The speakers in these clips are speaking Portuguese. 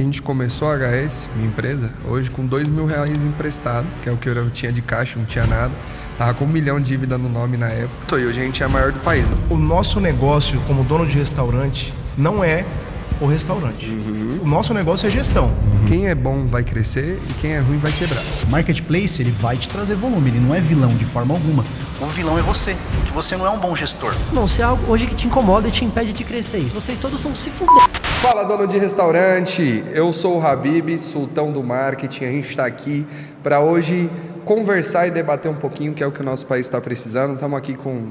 A gente começou a HS, minha empresa, hoje com R$ 2.000 emprestado, que é o que eu tinha de caixa, não tinha nada. Tava com 1 milhão de dívida no nome na época. E hoje a gente é a maior do país. O nosso negócio como dono de restaurante não é o restaurante. O nosso negócio é gestão. Quem é bom vai crescer e quem é ruim vai quebrar. O marketplace, ele vai te trazer volume, ele não é vilão de forma alguma. O vilão é você, que você não é um bom gestor. Não, se é algo hoje que te incomoda e te impede de crescer, vocês todos são se fuder. Fala, dono de restaurante, eu sou o Habib, sultão do marketing. A gente está aqui para hoje conversar e debater um pouquinho, que é o que o nosso país está precisando. Estamos aqui com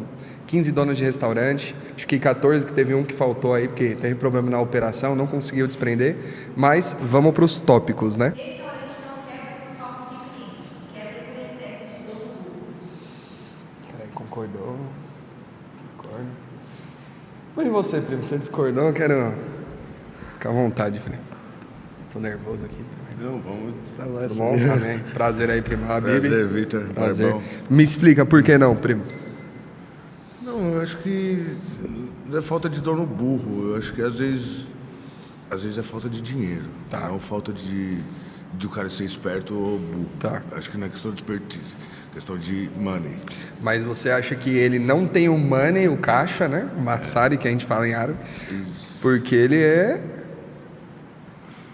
15 donos de restaurante, acho que 14, que teve um que faltou aí, porque teve problema na operação, não conseguiu desprender, mas vamos para os tópicos, né? Restaurante não quebra por falta de cliente, quebra por excesso de todo mundo. Peraí, concordou? Discorda. Mas e você, primo? Você discordou? Eu quero ficar à vontade, primo. Tô nervoso aqui, primo. Não, vamos instalar Tudo bom? Amém. Prazer aí, primo. Habib. Prazer, Vitor. Prazer. Barbão. Me explica por que não, primo? Não, eu acho que é falta de dono burro. Eu acho que às vezes é falta de dinheiro. Tá. Não falta de o cara ser esperto ou burro. Tá. Acho que não é questão de expertise, é questão de money. Mas você acha que ele não tem o money, o caixa, né? O massari, que a gente fala em árabe, porque ele é...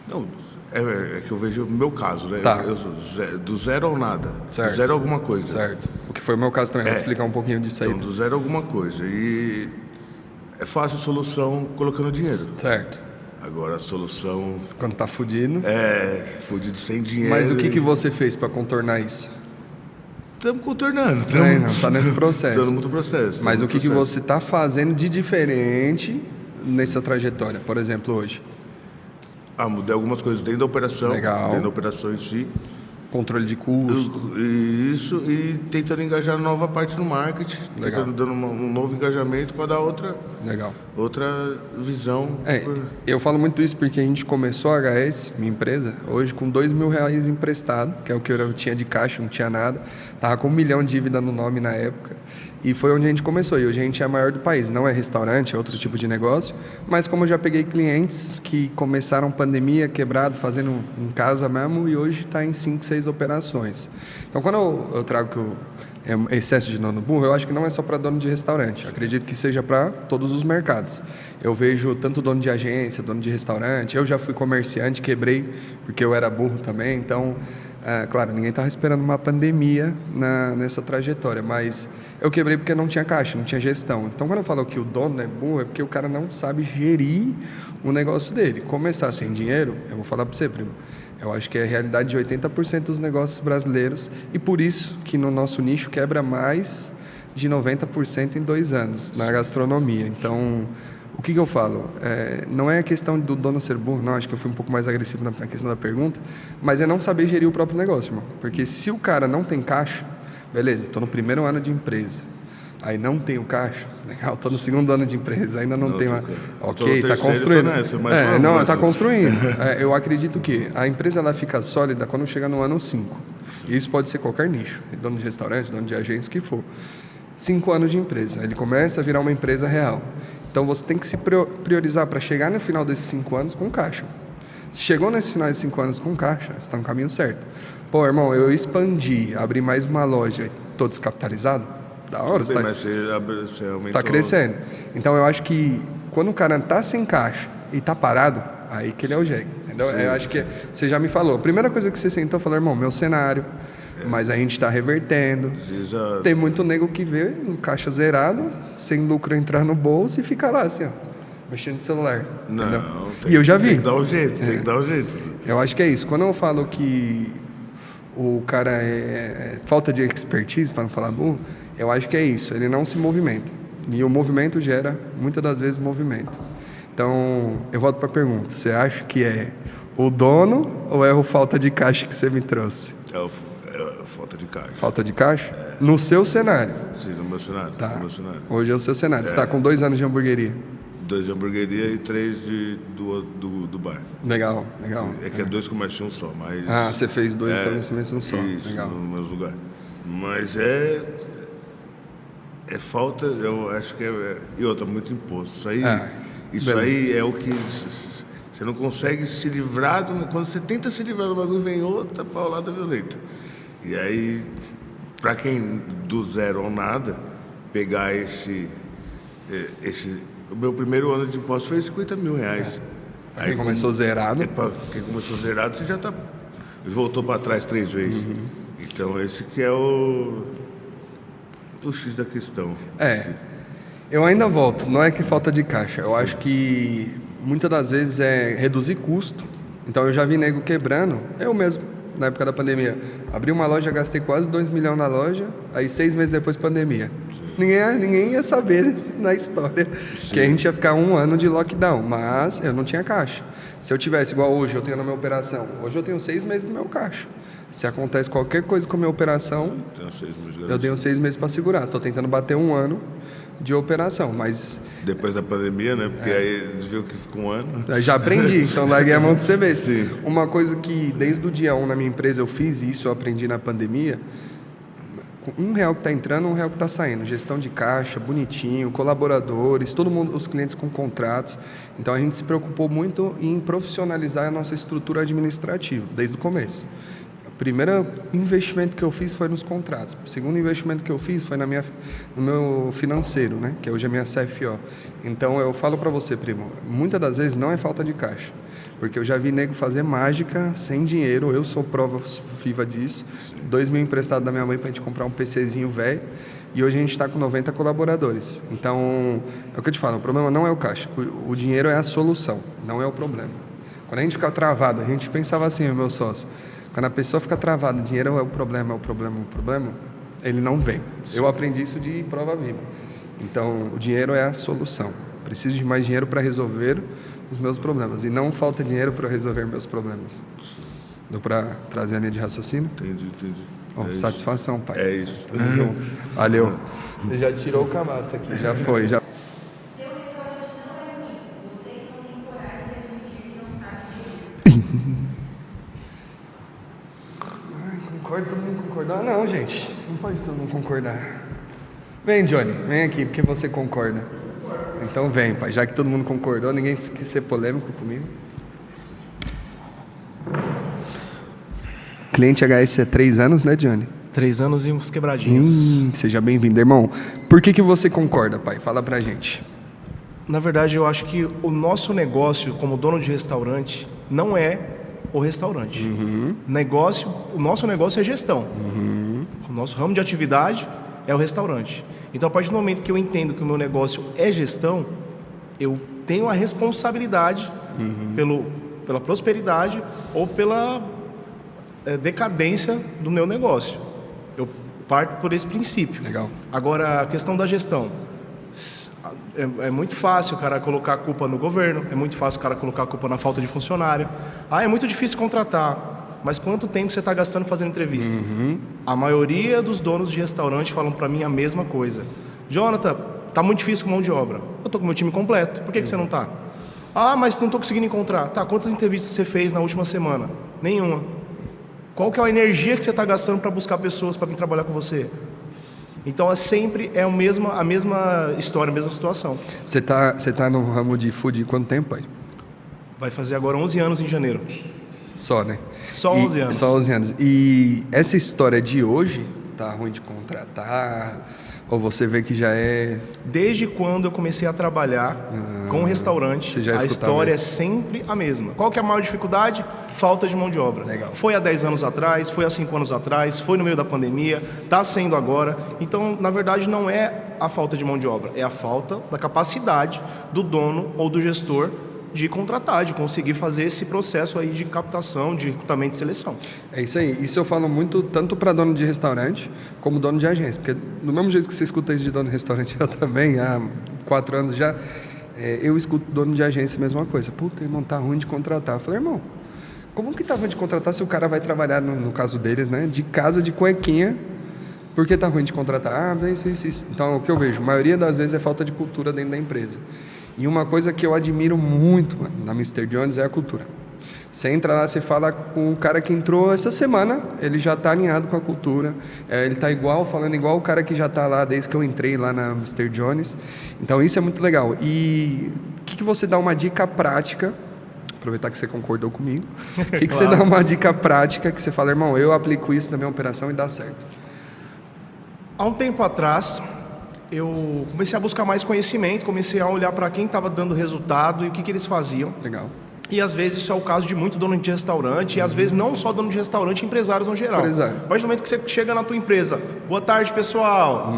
Não, é que eu vejo o meu caso, né? Tá. Eu sou do zero ao nada. Certo. Do zero a alguma coisa. Certo. O que foi o meu caso também. Vou explicar um pouquinho disso aí. Então, do zero a alguma coisa. E é fácil a solução colocando dinheiro. Certo. Agora a solução Quando tá fudido. é fudido sem dinheiro. Mas o que você fez para contornar isso? Estamos contornando. Não, tá nesse processo. Estamos muito processo. Mas o muito que processo. você tá fazendo de diferente nessa trajetória? Por exemplo, hoje. Mudei algumas coisas dentro da operação. Legal. Dentro da operação em si. Controle de custo. Isso, e tentando engajar nova parte no marketing. Legal. Tentando dando um novo engajamento para dar outra Legal. visão. Eu falo muito isso porque a gente começou a HS, minha empresa, hoje com R$ 2.000 emprestado, que é o que eu tinha de caixa, não tinha nada. Tava com 1 milhão de dívida no nome na época. E foi onde a gente começou. E hoje a gente é a maior do país. Não é restaurante, é outro tipo de negócio. Mas como eu já peguei clientes que começaram pandemia, quebrado, fazendo em casa mesmo, e hoje está em 5, 6 operações. Então, quando eu trago que é excesso de dono burro, eu acho que não é só para dono de restaurante. Eu acredito que seja para todos os mercados. Eu vejo tanto dono de agência, dono de restaurante. Eu já fui comerciante, quebrei porque eu era burro também. Então, claro, ninguém estava esperando uma pandemia nessa trajetória, mas eu quebrei porque não tinha caixa, não tinha gestão. Então, quando eu falo que o dono é burro, é porque o cara não sabe gerir o negócio dele. Começar sem dinheiro, eu vou falar para você, primo, eu acho que é a realidade de 80% dos negócios brasileiros, e por isso que no nosso nicho quebra mais de 90% em 2 anos, na gastronomia. Então, o que eu falo? Não é a questão do dono ser burro, não, acho que eu fui um pouco mais agressivo na questão da pergunta, mas é não saber gerir o próprio negócio, irmão. Porque se o cara não tem caixa, beleza, estou no 1º ano de empresa, aí não tenho caixa, legal, estou no 2º ano de empresa, ainda não tenho... Ok, está construindo. Está construindo. Eu acredito que a empresa ela fica sólida quando chega no ano 5. Isso pode ser qualquer nicho, dono de restaurante, dono de agência, o que for. 5 anos de empresa, ele começa a virar uma empresa real. Então você tem que se priorizar para chegar no final desses 5 anos com caixa. Se chegou nesse final de 5 anos com caixa, você está no caminho certo. Pô, irmão, eu expandi, abri mais uma loja, estou descapitalizado? Da hora, você está crescendo. Então eu acho que quando o cara está sem caixa e está parado, aí que ele é o jegue. Entendeu? Eu acho que você já me falou. A primeira coisa que você sentou, falou, irmão, meu cenário, mas a gente está revertendo. Exato. Tem muito nego que vê no caixa zerado, sem lucro entrar no bolso e fica lá assim, ó, mexendo no celular. Entendeu? E eu já vi. Tem que dar um jeito, tem que dar um jeito. Eu acho que é isso. Quando eu falo que o cara é falta de expertise, para não falar burro, eu acho que é isso. Ele não se movimenta. E o movimento gera, muitas das vezes, movimento. Então, eu volto para a pergunta. Você acha que é o dono ou é a falta de caixa que você me trouxe? É a falta de caixa. Falta de caixa? No seu cenário? Sim, no meu cenário. Tá. No meu cenário. Hoje é o seu cenário. Você está com 2 anos de hamburgueria. 2 de hamburgueria e 3 do bar. Legal, legal. É que é 2 comércios em um só, mas... Você fez 2 estabelecimentos num só. Isso, Legal. no mesmo lugar. Mas é falta, eu acho que e outra, muito imposto. Isso aí é o que Você não consegue se livrar, quando você tenta se livrar do bagulho, vem outra paulada violenta. E aí, para quem do zero ao nada, pegar o meu primeiro ano de imposto foi R$50 mil. Aí começou zerado. Quem começou zerado, você já voltou para trás 3 vezes. Então esse que é o X da questão. Eu ainda volto, não é que falta de caixa. Eu acho que muitas das vezes é reduzir custo. Então eu já vi nego quebrando, eu mesmo, na época da pandemia. Abri uma loja, gastei quase 2 milhões na loja, aí 6 meses depois pandemia. Ninguém ia saber na história que a gente ia ficar 1 ano de lockdown, mas eu não tinha caixa. Se eu tivesse igual hoje, eu tenho na minha operação, hoje eu tenho 6 meses no meu caixa. Se acontece qualquer coisa com a minha operação, eu tenho 6 meses para segurar. Estou tentando bater 1 ano de operação, mas... Depois da pandemia, né? Porque aí eles viram que ficou 1 ano. Eu já aprendi, então larguei a mão de você ver. Uma coisa que desde o dia 1 na minha empresa eu fiz, e isso eu aprendi na pandemia, R$1 que está entrando, R$1 que está saindo. Gestão de caixa, bonitinho, colaboradores, todo mundo, os clientes com contratos. Então a gente se preocupou muito em profissionalizar a nossa estrutura administrativa, desde o começo. O primeiro investimento que eu fiz foi nos contratos. O segundo investimento que eu fiz foi no meu financeiro, né? Que hoje é minha CFO. Então eu falo para você, primo, muitas das vezes não é falta de caixa. Porque eu já vi nego fazer mágica sem dinheiro, eu sou prova viva disso. 2 mil emprestados da minha mãe para a gente comprar um PCzinho velho. E hoje a gente está com 90 colaboradores. Então, é o que eu te falo, o problema não é o caixa. O dinheiro é a solução, não é o problema. Quando a gente fica travado, a gente pensava assim, meu sócio, quando a pessoa fica travada, o dinheiro é o problema, ele não vem. Eu aprendi isso de prova viva. Então, o dinheiro é a solução. Preciso de mais dinheiro para resolver os meus problemas. E não falta dinheiro para resolver meus problemas. Deu para trazer a linha de raciocínio? Entendi. Satisfação, pai. É isso. Valeu. Você já tirou o cabaço aqui, já foi. Já... Seu restaurante não é ruim. Você que não tem coragem de admitir que não sabe gerir. Concorda? Todo mundo concordar? Não, gente. Não pode todo mundo concordar. Vem, Johnny. Vem aqui, porque você concorda. Então vem, pai. Já que todo mundo concordou, ninguém quis ser polêmico comigo. Cliente HS é 3 anos, né, Johnny? 3 anos e uns quebradinhos. Seja bem-vindo, irmão. Por que você concorda, pai? Fala pra gente. Na verdade, eu acho que o nosso negócio como dono de restaurante não é o restaurante. O nosso negócio é gestão. O nosso ramo de atividade é o restaurante. Então, a partir do momento que eu entendo que o meu negócio é gestão, eu tenho a responsabilidade pela prosperidade ou pela decadência do meu negócio. Eu parto por esse princípio. Legal. Agora, a questão da gestão. É muito fácil o cara colocar a culpa no governo, é muito fácil o cara colocar a culpa na falta de funcionário. É muito difícil contratar. Mas quanto tempo você está gastando fazendo entrevista? A maioria dos donos de restaurante falam para mim a mesma coisa. Jonathan, tá muito difícil com mão de obra. Eu tô com meu time completo. Por que você não tá? Mas não tô conseguindo encontrar. Tá, quantas entrevistas você fez na última semana? Nenhuma. Qual que é a energia que você está gastando para buscar pessoas para vir trabalhar com você? Então é a mesma história, a mesma situação. Você tá no ramo de food há quanto tempo, pai? Vai fazer agora 11 anos em janeiro. Só, né? Só 11 anos. Só 11 anos. E essa história de hoje, tá ruim de contratar? Ou você vê que já é... Desde quando eu comecei a trabalhar com o restaurante, a história é sempre a mesma. Qual que é a maior dificuldade? Falta de mão de obra. Legal. Foi há 10 anos atrás, foi há 5 anos atrás, foi no meio da pandemia, está sendo agora. Então, na verdade, não é a falta de mão de obra, é a falta da capacidade do dono ou do gestor de contratar, de conseguir fazer esse processo aí de captação, de recrutamento e seleção. É isso aí. Isso eu falo muito tanto para dono de restaurante como dono de agência. Porque do mesmo jeito que você escuta isso de dono de restaurante, eu também, há 4 anos já, eu escuto dono de agência a mesma coisa. Puta, irmão, tá ruim de contratar. Eu falei, irmão, como que tá ruim de contratar se o cara vai trabalhar, no caso deles, né, de casa, de cuequinha, porque tá ruim de contratar? Isso. Então, o que eu vejo, a maioria das vezes é falta de cultura dentro da empresa. E uma coisa que eu admiro muito, mano, na Mr. Jones é a cultura. Você entra lá, você fala com o cara que entrou essa semana, ele já está alinhado com a cultura, ele está falando igual o cara que já está lá desde que eu entrei lá na Mr. Jones. Então isso é muito legal. E o que você dá uma dica prática aproveitar que você concordou comigo. O que você dá uma dica prática que você fala, irmão, eu aplico isso na minha operação e dá certo? Há um tempo atrás, eu comecei a buscar mais conhecimento, comecei a olhar para quem estava dando resultado e o que eles faziam. Legal. E às vezes isso é o caso de muito dono de restaurante, e às vezes não só dono de restaurante, empresários no geral. Empresário. A partir do momento que você chega na tua empresa, boa tarde, pessoal.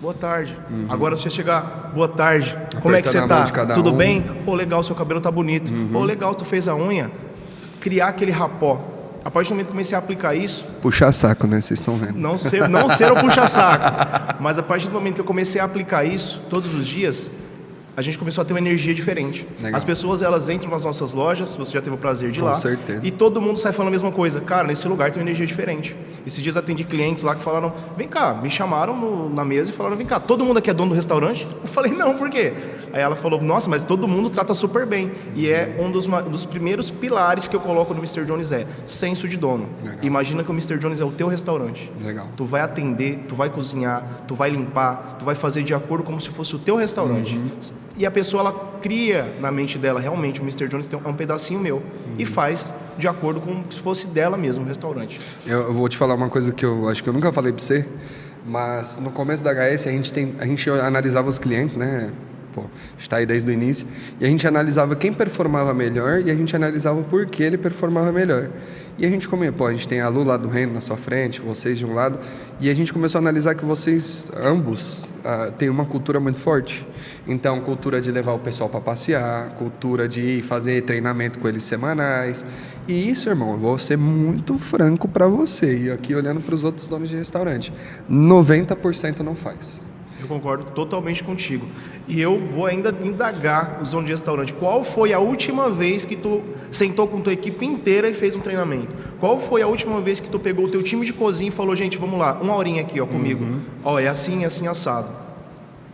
Boa tarde. Agora você chegar, boa tarde. Como é que você Apertando a mão tá? de cada Tudo um. bem? Pô, legal, seu cabelo tá bonito. Pô, legal, tu fez a unha. Criar aquele rapó. A partir do momento que comecei a aplicar isso, Puxar saco, né? Vocês estão vendo. não ser o puxa-saco, mas a partir do momento que eu comecei a aplicar isso todos os dias, a gente começou a ter uma energia diferente. Legal. As pessoas, elas entram nas nossas lojas, você já teve o prazer de ir Com lá, certeza. e todo mundo sai falando a mesma coisa. Cara, nesse lugar tem uma energia diferente. Esses dias atendi clientes lá que falaram, vem cá, me chamaram na mesa e falaram, vem cá, todo mundo aqui é dono do restaurante? Eu falei, não, por quê? Aí ela falou, nossa, mas todo mundo trata super bem. E é um dos primeiros pilares que eu coloco no Mr. Jones é senso de dono. Legal. Imagina que o Mr. Jones é o teu restaurante. Legal. Tu vai atender, tu vai cozinhar, tu vai limpar, tu vai fazer de acordo como se fosse o teu restaurante. E a pessoa, ela cria na mente dela, realmente, o Mr. Jones é um pedacinho meu. E faz de acordo com se fosse dela mesmo o restaurante. Eu vou te falar uma coisa que eu acho que eu nunca falei pra você, mas no começo da HS a gente analisava os clientes, né? Pô, está aí desde o início, e a gente analisava quem performava melhor e a gente analisava por que ele performava melhor. E a gente a gente tem a Lu lá do Reino na sua frente, vocês de um lado, e a gente começou a analisar que vocês, ambos, têm uma cultura muito forte. Então, cultura de levar o pessoal para passear, cultura de fazer treinamento com eles semanais. E isso, irmão, eu vou ser muito franco para você, e aqui olhando para os outros donos de restaurante, 90% não faz. Eu concordo totalmente contigo. E eu vou ainda indagar os donos de restaurante. Qual foi a última vez que tu sentou com tua equipe inteira e fez um treinamento? Qual foi a última vez que tu pegou o teu time de cozinha e falou, gente, vamos lá, uma horinha aqui, ó, comigo. Ó, é assim, assado.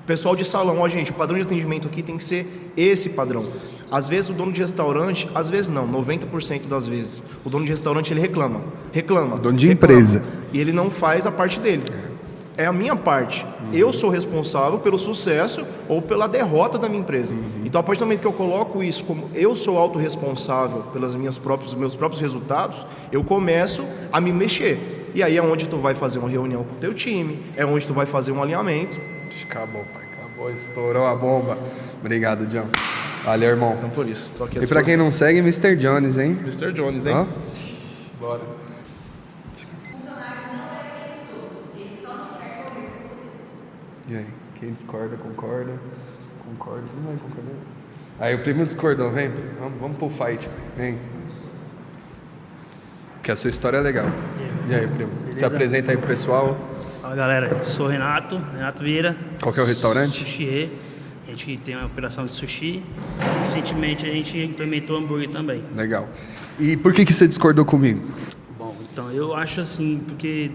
Pessoal de salão, ó, gente, o padrão de atendimento aqui tem que ser esse padrão. Às vezes o dono de restaurante, às vezes não, 90% das vezes, o dono de restaurante, ele reclama. Dono de empresa. E ele não faz a parte dele. É a minha parte. Eu sou responsável pelo sucesso ou pela derrota da minha empresa. Então, a partir do momento que eu coloco isso como eu sou autorresponsável pelos meus próprios resultados, eu começo a me mexer. E aí é onde tu vai fazer uma reunião com o teu time, é onde tu vai fazer um alinhamento. Acabou, pai. Acabou, estourou a bomba. Obrigado, John. Valeu, irmão. Então, por isso, tô aqui à E pra quem não segue, Mr. Jones, hein? Mr. Jones, hein? Ó. Bora. E aí, quem discorda, concorda. Concorda, não vai concordar. Aí o primo discordou, vem, primo. Vamos pro fight, vem. Que a sua história é legal. E aí, primo? Se Beleza? apresenta aí pro pessoal. Fala galera, sou o Renato Vieira. Qual que é o restaurante? Sushi. A gente tem uma operação de sushi. Recentemente a gente implementou hambúrguer também. Legal. E por que você discordou comigo? Bom, então eu acho assim, porque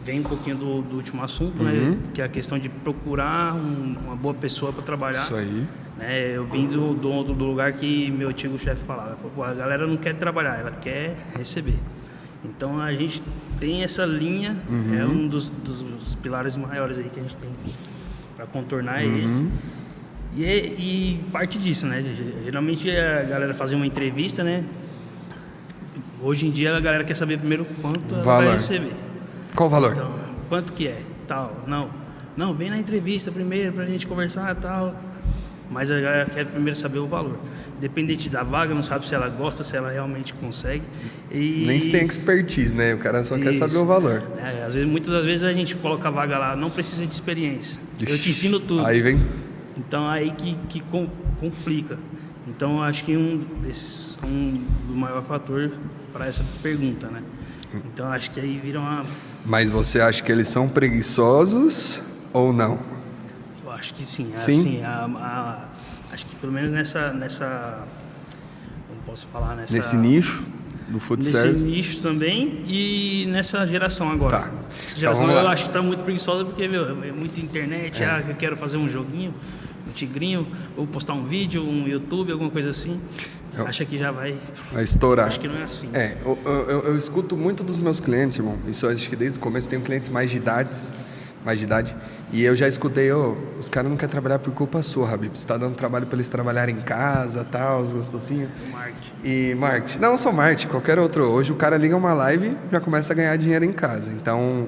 vem um pouquinho do último assunto, né? Que é a questão de procurar uma boa pessoa para trabalhar. Isso aí. Né? Eu vim do lugar que meu antigo chefe falava. Falou, pô, a galera não quer trabalhar, ela quer receber. Então a gente tem essa linha, é um dos pilares maiores aí que a gente tem para contornar esse. E parte disso, né? Geralmente a galera faz uma entrevista, né? Hoje em dia a galera quer saber primeiro quanto ela vai receber. Qual o valor? Então, quanto que é? Tal. Não, vem na entrevista primeiro pra gente conversar e tal. Mas a galera quer primeiro saber o valor. Independente da vaga, não sabe se ela gosta, se ela realmente consegue. E... Nem se tem expertise, né? O cara só quer saber o valor. Muitas das vezes a gente coloca a vaga lá, não precisa de experiência. Eu te ensino tudo. Aí vem. Então aí que complica. Então eu acho que do maior fator para essa pergunta, né? Então acho que aí vira uma... Mas você acha que eles são preguiçosos ou não? Eu acho que sim. Sim? Assim, acho que pelo menos nessa como posso falar, Nesse nicho do food service? Nesse nicho também e nessa geração agora. Tá. Essa geração Então, eu acho que está muito preguiçosa porque, é muita internet, eu quero fazer um joguinho, um tigrinho, ou postar um vídeo, um YouTube, alguma coisa assim. Acha que já vai estourar. Acho que não é assim. Eu escuto muito dos meus clientes, irmão. Isso eu acho que desde o começo tenho clientes mais de idades mais de idade. E eu já escutei, os caras não querem trabalhar por culpa sua, Habib. Você tá dando trabalho para eles trabalharem em casa, tal, os gostosinhos. Marketing. E marketing. Não só marketing, qualquer outro. Hoje o cara liga uma live e já começa a ganhar dinheiro em casa. Então,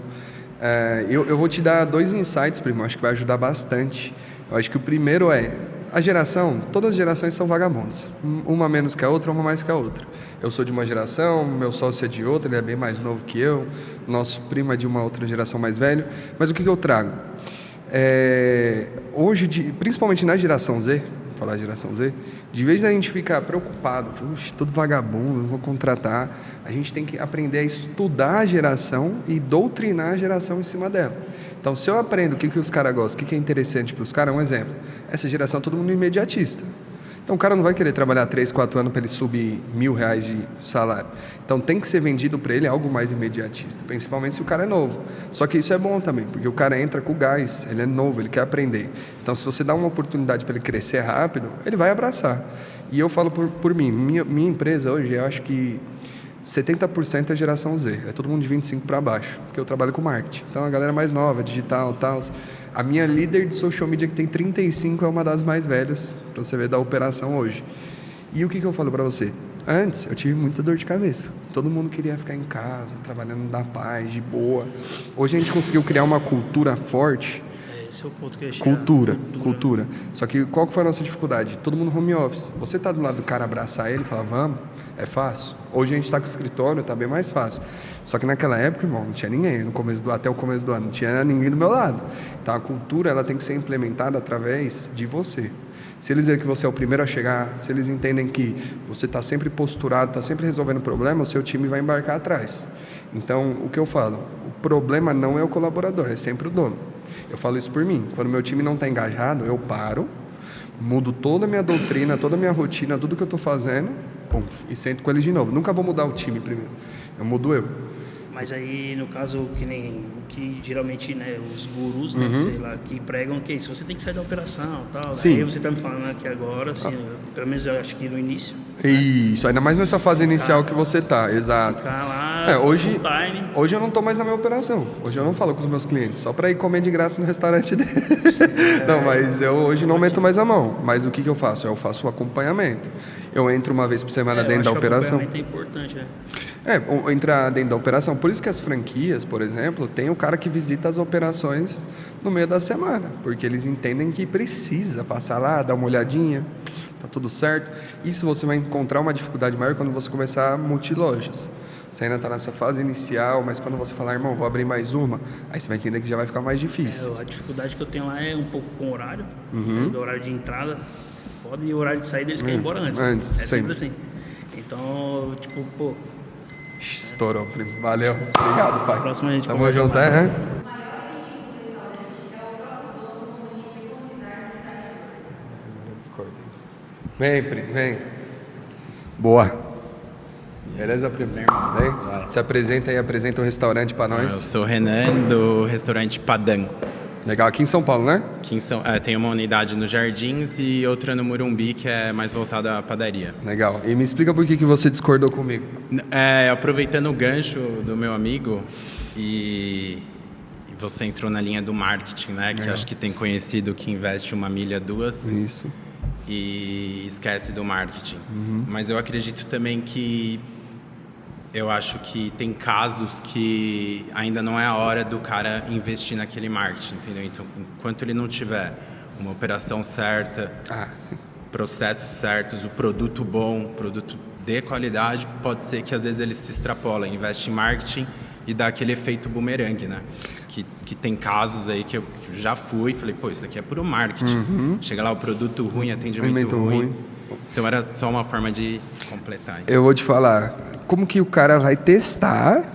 eu vou te dar 2 insights, primo. Acho que vai ajudar bastante. Eu acho que o primeiro todas as gerações são vagabundas. Uma menos que a outra, uma mais que a outra. Eu sou de uma geração, meu sócio é de outra, ele é bem mais novo que eu. Nosso primo é de uma outra geração mais velho. Mas o que eu trago? Hoje, principalmente na geração Z, vou falar geração Z, de vez a gente ficar preocupado, todo vagabundo, não vou contratar, a gente tem que aprender a estudar a geração e doutrinar a geração em cima dela. Então, se eu aprendo o que os caras gostam, o que é interessante para os caras, um exemplo, essa geração todo mundo imediatista. Então, o cara não vai querer trabalhar 3, 4 anos para ele subir R$1.000 de salário. Então, tem que ser vendido para ele algo mais imediatista, principalmente se o cara é novo. Só que isso é bom também, porque o cara entra com gás, ele é novo, ele quer aprender. Então, se você dá uma oportunidade para ele crescer rápido, ele vai abraçar. E eu falo por mim, minha empresa hoje, eu acho que 70% é geração Z, é todo mundo de 25 para baixo, porque eu trabalho com marketing. Então, a galera mais nova, digital, tal. A minha líder de social media, que tem 35, é uma das mais velhas, para você ver, da operação hoje. E o que eu falo para você? Antes, eu tive muita dor de cabeça. Todo mundo queria ficar em casa, trabalhando na paz, de boa. Hoje a gente conseguiu criar uma cultura forte. Esse é o ponto que eu ia chegar. Cultura. Só que qual que foi a nossa dificuldade? Todo mundo home office. Você tá do lado do cara, abraçar ele e falar, vamos, é fácil. Hoje a gente tá com o escritório, tá bem mais fácil. Só que naquela época, irmão, não tinha ninguém. Até o começo do ano, não tinha ninguém do meu lado. Então a cultura, ela tem que ser implementada através de você. Se eles verem que você é o primeiro a chegar, se eles entendem que você está sempre posturado, está sempre resolvendo o problema, o seu time vai embarcar atrás. Então, o que eu falo? O problema não é o colaborador, é sempre o dono. Eu falo isso por mim. Quando meu time não está engajado, eu paro, mudo toda a minha doutrina, toda a minha rotina, tudo que eu estou fazendo, e sento com eles de novo. Nunca vou mudar o time primeiro, eu mudo eu. Mas aí, no caso, que nem o que geralmente, né, os gurus, né, sei lá, que pregam que se você tem que sair da operação e tal. Sim. Aí você tá me falando aqui agora, assim, pelo menos eu acho que no início. Isso, ainda mais nessa fase inicial que você tá, exato. Ficar lá, Hoje full time. eu não tô mais na minha operação. Hoje eu não falo com os meus clientes, só para ir comer de graça no restaurante dele. Não, mas eu hoje não meto mais a mão. Mas o que eu faço? Eu faço o acompanhamento. Eu entro uma vez por semana dentro da operação. O acompanhamento é importante, né? Entrar dentro da operação. Por isso que as franquias, por exemplo, tem o cara que visita as operações no meio da semana, porque eles entendem que precisa passar lá, dar uma olhadinha, tá tudo certo. Isso você vai encontrar uma dificuldade maior quando você começar a multilojas. Você ainda está nessa fase inicial, mas quando você falar, irmão, vou abrir mais uma, aí você vai entender que já vai ficar mais difícil. A dificuldade que eu tenho lá é um pouco com o horário, né, do horário de entrada, foda, e o horário de saída eles querem ir embora antes. É sempre assim. Então, tipo, pô... Estourou, primo. Valeu. Obrigado, pai. Próximo a gente Tamo junto, é? Vem, primo, vem. Boa. Beleza, primo? Vem. Se apresenta aí, apresenta o restaurante pra Eu nós. sou o Renan, do restaurante Padã. Legal, aqui em São Paulo, né? Que tem uma unidade nos Jardins e outra no Morumbi, que é mais voltada à padaria. Legal. E me explica por que você discordou comigo. Aproveitando o gancho do meu amigo, e você entrou na linha do marketing, né? Que acho que tem conhecido que investe 1 milha, 2. Isso. E esquece do marketing. Mas eu acredito também que eu acho que tem casos que ainda não é a hora do cara investir naquele marketing, entendeu? Então, enquanto ele não tiver uma operação certa, processos certos, o produto bom, produto de qualidade, pode ser que às vezes ele se extrapola, investe em marketing e dá aquele efeito bumerangue, né? Que tem casos aí que eu já fui e falei, pô, isso daqui é puro marketing. Chega lá, o produto ruim, atendimento ruim. Então era só uma forma de completar. Eu vou te falar, como que o cara vai testar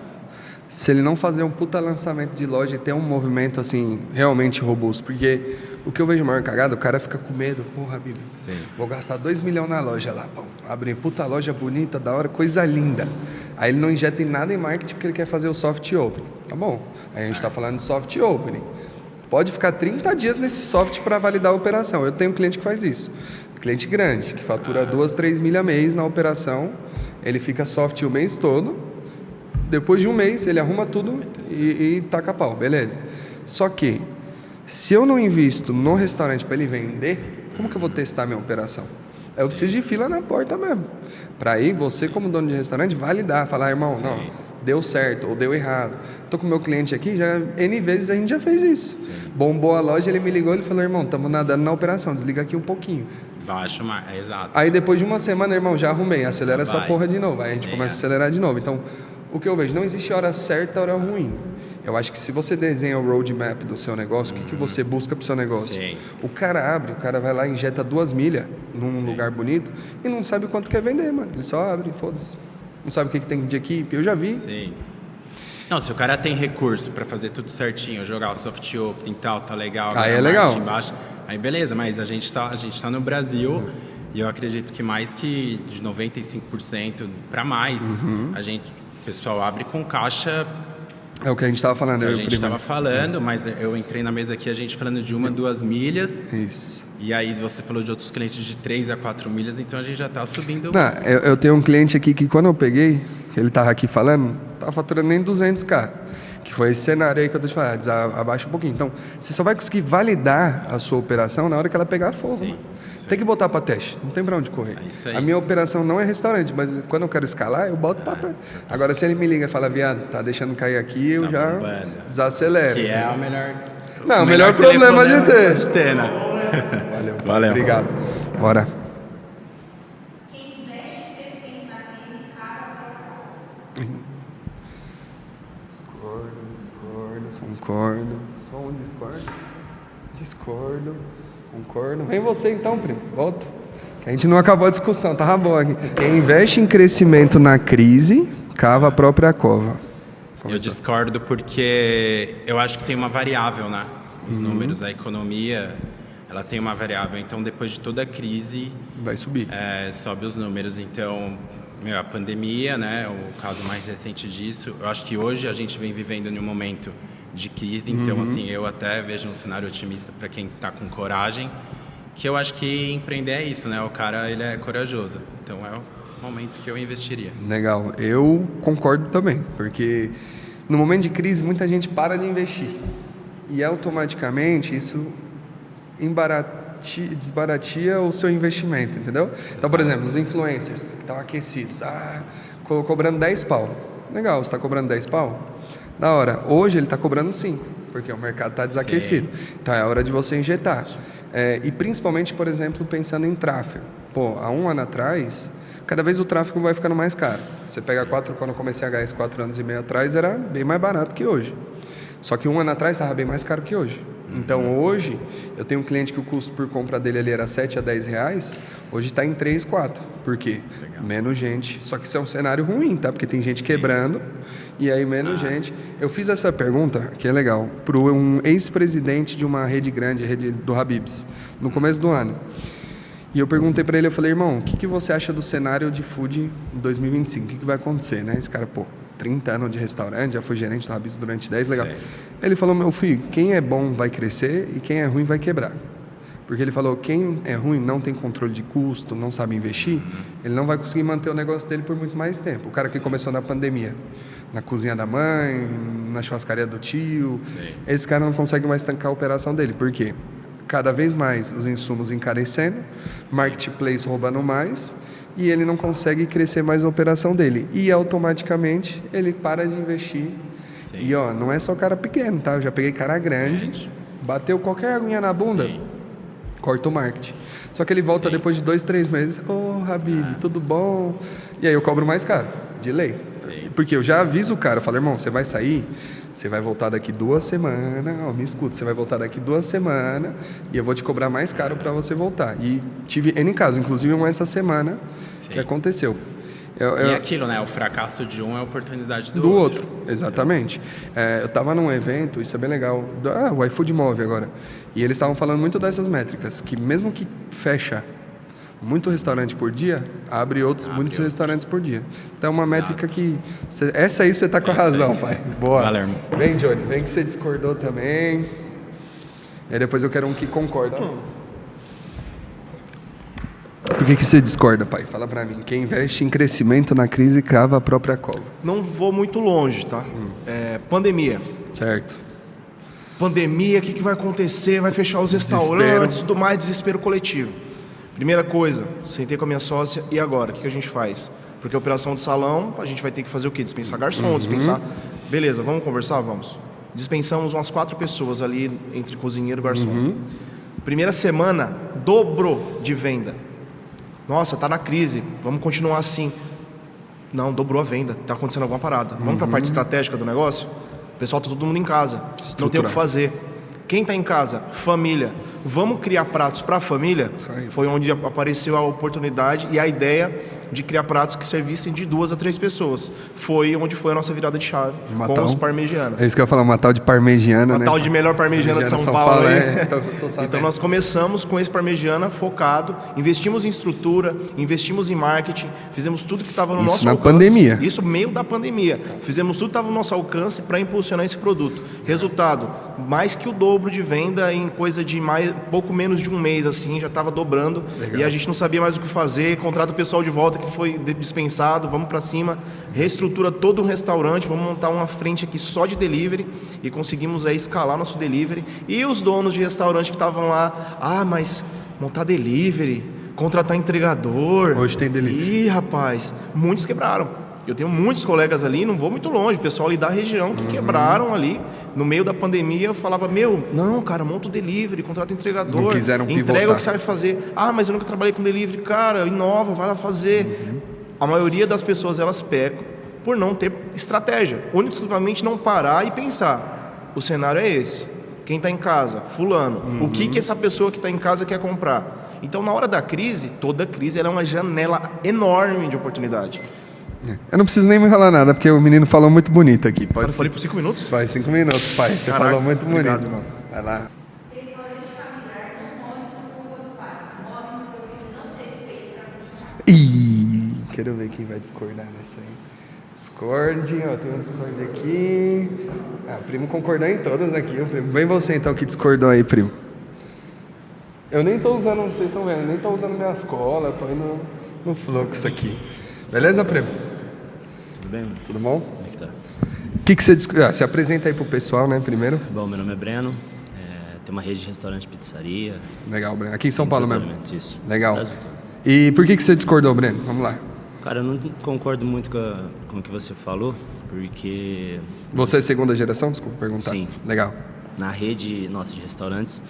se ele não fazer um puta lançamento de loja e ter um movimento assim, realmente robusto? Porque o que eu vejo maior cagada, o cara fica com medo, porra, Bíblia, vou gastar 2 milhões na loja lá, pô, abrir puta loja bonita, da hora, coisa linda. Aí ele não injeta em nada em marketing porque ele quer fazer o soft opening, tá bom? Aí a gente tá falando de soft opening. Pode ficar 30 dias nesse soft para validar a operação. Eu tenho um cliente que faz isso. Cliente grande, que fatura 2, 3 milhas mês na operação, ele fica soft o mês todo, depois de um mês ele arruma tudo e taca pau, beleza. Só que, se eu não invisto no restaurante para ele vender, como que eu vou testar a minha operação? Eu preciso de fila na porta mesmo. Para aí, você como dono de restaurante, validar, falar, irmão, não, deu certo ou deu errado. Tô com o meu cliente aqui, já N vezes a gente já fez isso. Bombou a loja, ele me ligou, ele falou, irmão, estamos nadando na operação, desliga aqui um pouquinho. Baixa o exato. Aí depois de uma semana, irmão, já arrumei, acelera essa Vai. porra de novo. Aí a gente Sim, começa a acelerar de novo. Então, o que eu vejo, não existe hora certa, hora ruim. Eu acho que se você desenha o roadmap do seu negócio, o que você busca pro seu negócio? Sim. O cara abre, o cara vai lá e injeta 2 milhas num lugar bonito e não sabe quanto quer vender, mano. Ele só abre, foda-se. Não sabe o que tem de equipe, eu já vi. Sim. Não, se o cara tem recurso pra fazer tudo certinho, jogar o soft open e tal, tá legal. Aí ganhar é legal. marketing baixo, aí beleza, mas a gente tá no Brasil e eu acredito que mais que de 95% pra mais, o pessoal abre com caixa. É o que a gente tava falando. Que eu a e o gente primo. estava falando, mas eu entrei na mesa aqui, a gente falando de 1, 2 milhas. Isso. E aí você falou de outros clientes de 3 a 4 milhas, então a gente já está subindo. Não, eu tenho um cliente aqui que quando eu peguei, que ele tava aqui falando, tava faturando nem 200k. Que foi esse cenário aí que eu tô te falando, abaixa um pouquinho. Então, você só vai conseguir validar a sua operação na hora que ela pegar fogo. Sim, Mano. Tem que botar para teste, não tem para onde correr. É isso aí. A minha operação não é restaurante, mas quando eu quero escalar, eu boto para teste. Agora, se ele me liga e fala, viado, tá deixando cair aqui, eu Tá já bombando. desacelero. Que é o melhor. Não, o melhor problema de ter. De ter, né? Valeu. Obrigado. Bora. Quem investe em crescimento na crise acaba Concordo. Só um discordo. Concordo. Vem você então, primo. Volta. Que a gente não acabou a discussão, tava bom aqui. Quem investe em crescimento na crise, cava a própria cova. Eu discordo porque eu acho que tem uma variável, né? Os números, a economia, ela tem uma variável. Então, depois de toda a crise, Vai subir. sobe os números. Então, a pandemia, né? O caso mais recente disso. Eu acho que hoje a gente vem vivendo em um momento de crise. Então, assim, eu até vejo um cenário otimista para quem está com coragem. Que eu acho que empreender é isso, né? O cara, ele é corajoso. Então, é o momento que eu investiria. Legal. Eu concordo também, porque no momento de crise muita gente para de investir. E automaticamente isso desbaratia o seu investimento, entendeu? Então, por exemplo, os influencers que estão aquecidos, cobrando 10 pau. Legal, você está cobrando 10 pau? Da hora. Hoje ele está cobrando 5, porque o mercado está desaquecido. Então é hora de você injetar. E principalmente, por exemplo, pensando em tráfego. Pô, há um ano atrás, cada vez o tráfego vai ficando mais caro. Você pega quando eu comecei a HS 4 anos e meio atrás, era bem mais barato que hoje. Só que um ano atrás estava bem mais caro que hoje. Então hoje, eu tenho um cliente que o custo por compra dele ali era 7 a 10 reais, hoje está em 3, 4. Por quê? Legal. Menos gente. Só que isso é um cenário ruim, tá? Porque tem gente quebrando e aí menos gente. Eu fiz essa pergunta, que é legal, para um ex-presidente de uma rede grande, a rede do Habib's, no começo do ano. E eu perguntei para ele, eu falei, irmão, o que você acha do cenário de food em 2025? O que vai acontecer, né? Esse cara, 30 anos de restaurante, já foi gerente do Habib's durante 10, legal. Ele falou, meu filho, quem é bom vai crescer e quem é ruim vai quebrar. Porque ele falou, quem é ruim não tem controle de custo, não sabe investir, ele não vai conseguir manter o negócio dele por muito mais tempo. O cara que começou na pandemia, na cozinha da mãe, na churrascaria do tio, esse cara não consegue mais tancar a operação dele. Por quê? Cada vez mais os insumos encarecendo, marketplace roubando mais, e ele não consegue crescer mais a operação dele. E automaticamente ele para de investir. Sim. E não é só cara pequeno, tá? Eu já peguei cara grande, bateu qualquer aguinha na bunda, corta o marketing. Só que ele volta depois de 2, 3 meses. Habib, tudo bom? E aí eu cobro mais caro, de lei. Sim. Porque eu já aviso o cara, eu falo, irmão, você vai sair, você vai voltar daqui 2 semanas, me escuta, você vai voltar daqui 2 semanas e eu vou te cobrar mais caro para você voltar. E tive N casos, inclusive essa semana que aconteceu. E aquilo, né? O fracasso de um é a oportunidade do outro. Exatamente. Eu estava num evento, isso é bem legal, o iFood Move agora, e eles estavam falando muito dessas métricas, que mesmo que fecha muito restaurante por dia, abre muitos restaurantes por dia. Então é uma métrica que... essa aí você tá com a razão, pai. Boa. Valeu. Vem, Johnny, vem que você discordou também. E aí depois eu quero um que concorda. Por que você discorda, pai? Fala pra mim. Quem investe em crescimento na crise cava a própria cova. Não vou muito longe, tá? Pandemia. Certo. Pandemia, o que vai acontecer? Vai fechar os restaurantes, tudo mais, desespero coletivo. Primeira coisa, sentei com a minha sócia, e agora? O que a gente faz? Porque a operação de salão, a gente vai ter que fazer o quê? Dispensar garçom, dispensar... Beleza, vamos conversar? Vamos. Dispensamos umas 4 pessoas ali, entre cozinheiro e garçom. Primeira semana, dobrou de venda. Nossa, tá na crise, vamos continuar assim. Não, dobrou a venda, tá acontecendo alguma parada. Vamos para a parte estratégica do negócio? O pessoal tá todo mundo em casa, não tem o que fazer. Quem tá em casa? Família. Vamos criar pratos para a família? Foi onde apareceu a oportunidade e a ideia de criar pratos que servissem de 2 a 3 pessoas. Foi onde foi a nossa virada de chave com os parmegianas. É isso que eu ia falar, uma tal de parmegiana, uma né? tal de melhor parmegiana de São Paulo. Tô sabendo. Então nós começamos com esse parmegiana focado, investimos em estrutura, investimos em marketing, fizemos tudo que estava no nosso alcance. Pandemia. Isso meio da pandemia. Fizemos tudo que estava no nosso alcance para impulsionar esse produto. Resultado, mais que o dobro de venda em coisa de pouco menos de um mês, assim, já estava dobrando. Legal. E a gente não sabia mais o que fazer, contrata o pessoal de volta que foi dispensado, vamos para cima, reestrutura todo o restaurante, vamos montar uma frente aqui só de delivery e conseguimos aí escalar nosso delivery. E os donos de restaurante que estavam lá, mas montar delivery, contratar entregador. Hoje tem delivery. Ih, rapaz, muitos quebraram. Eu tenho muitos colegas ali, não vou muito longe, o pessoal ali da região que quebraram ali. No meio da pandemia eu falava, não, cara, monta o delivery, contrata entregador. Não quiseram pivotar. Entrega o que sabe fazer. Mas eu nunca trabalhei com delivery. Cara, inova, vai lá fazer. A maioria das pessoas, elas pecam por não ter estratégia. Unicamente não parar e pensar. O cenário é esse. Quem está em casa? Fulano. O que essa pessoa que está em casa quer comprar? Então, na hora da crise, toda crise ela é uma janela enorme de oportunidade. Eu não preciso nem me falar nada, porque o menino falou muito bonito aqui. Cara, eu falei por 5 minutos? Vai, 5 minutos, pai. Você falou muito obrigado, bonito. Irmão. Vai lá. Ih, quero ver quem vai discordar nessa aí. Discorde, ó, tem um discorde aqui. O primo concordou em todas aqui, o primo. Vem você então que discordou aí, primo. Eu nem tô usando, vocês estão vendo, nem tô usando minhas colas, tô indo no fluxo aqui. Beleza, primo? Tudo bem? Tudo bom? Como é que tá? O que você se apresenta aí pro pessoal, né, primeiro? Bom, meu nome é Breno, tem uma rede de restaurante e pizzaria. Legal, Breno. Aqui em São Paulo mesmo? Isso. Legal. Brasil todo. E por que você discordou, Breno? Vamos lá. Cara, eu não concordo muito com o que você falou, porque... Você é segunda geração? Desculpa perguntar. Sim. Legal. Na rede nossa de restaurantes,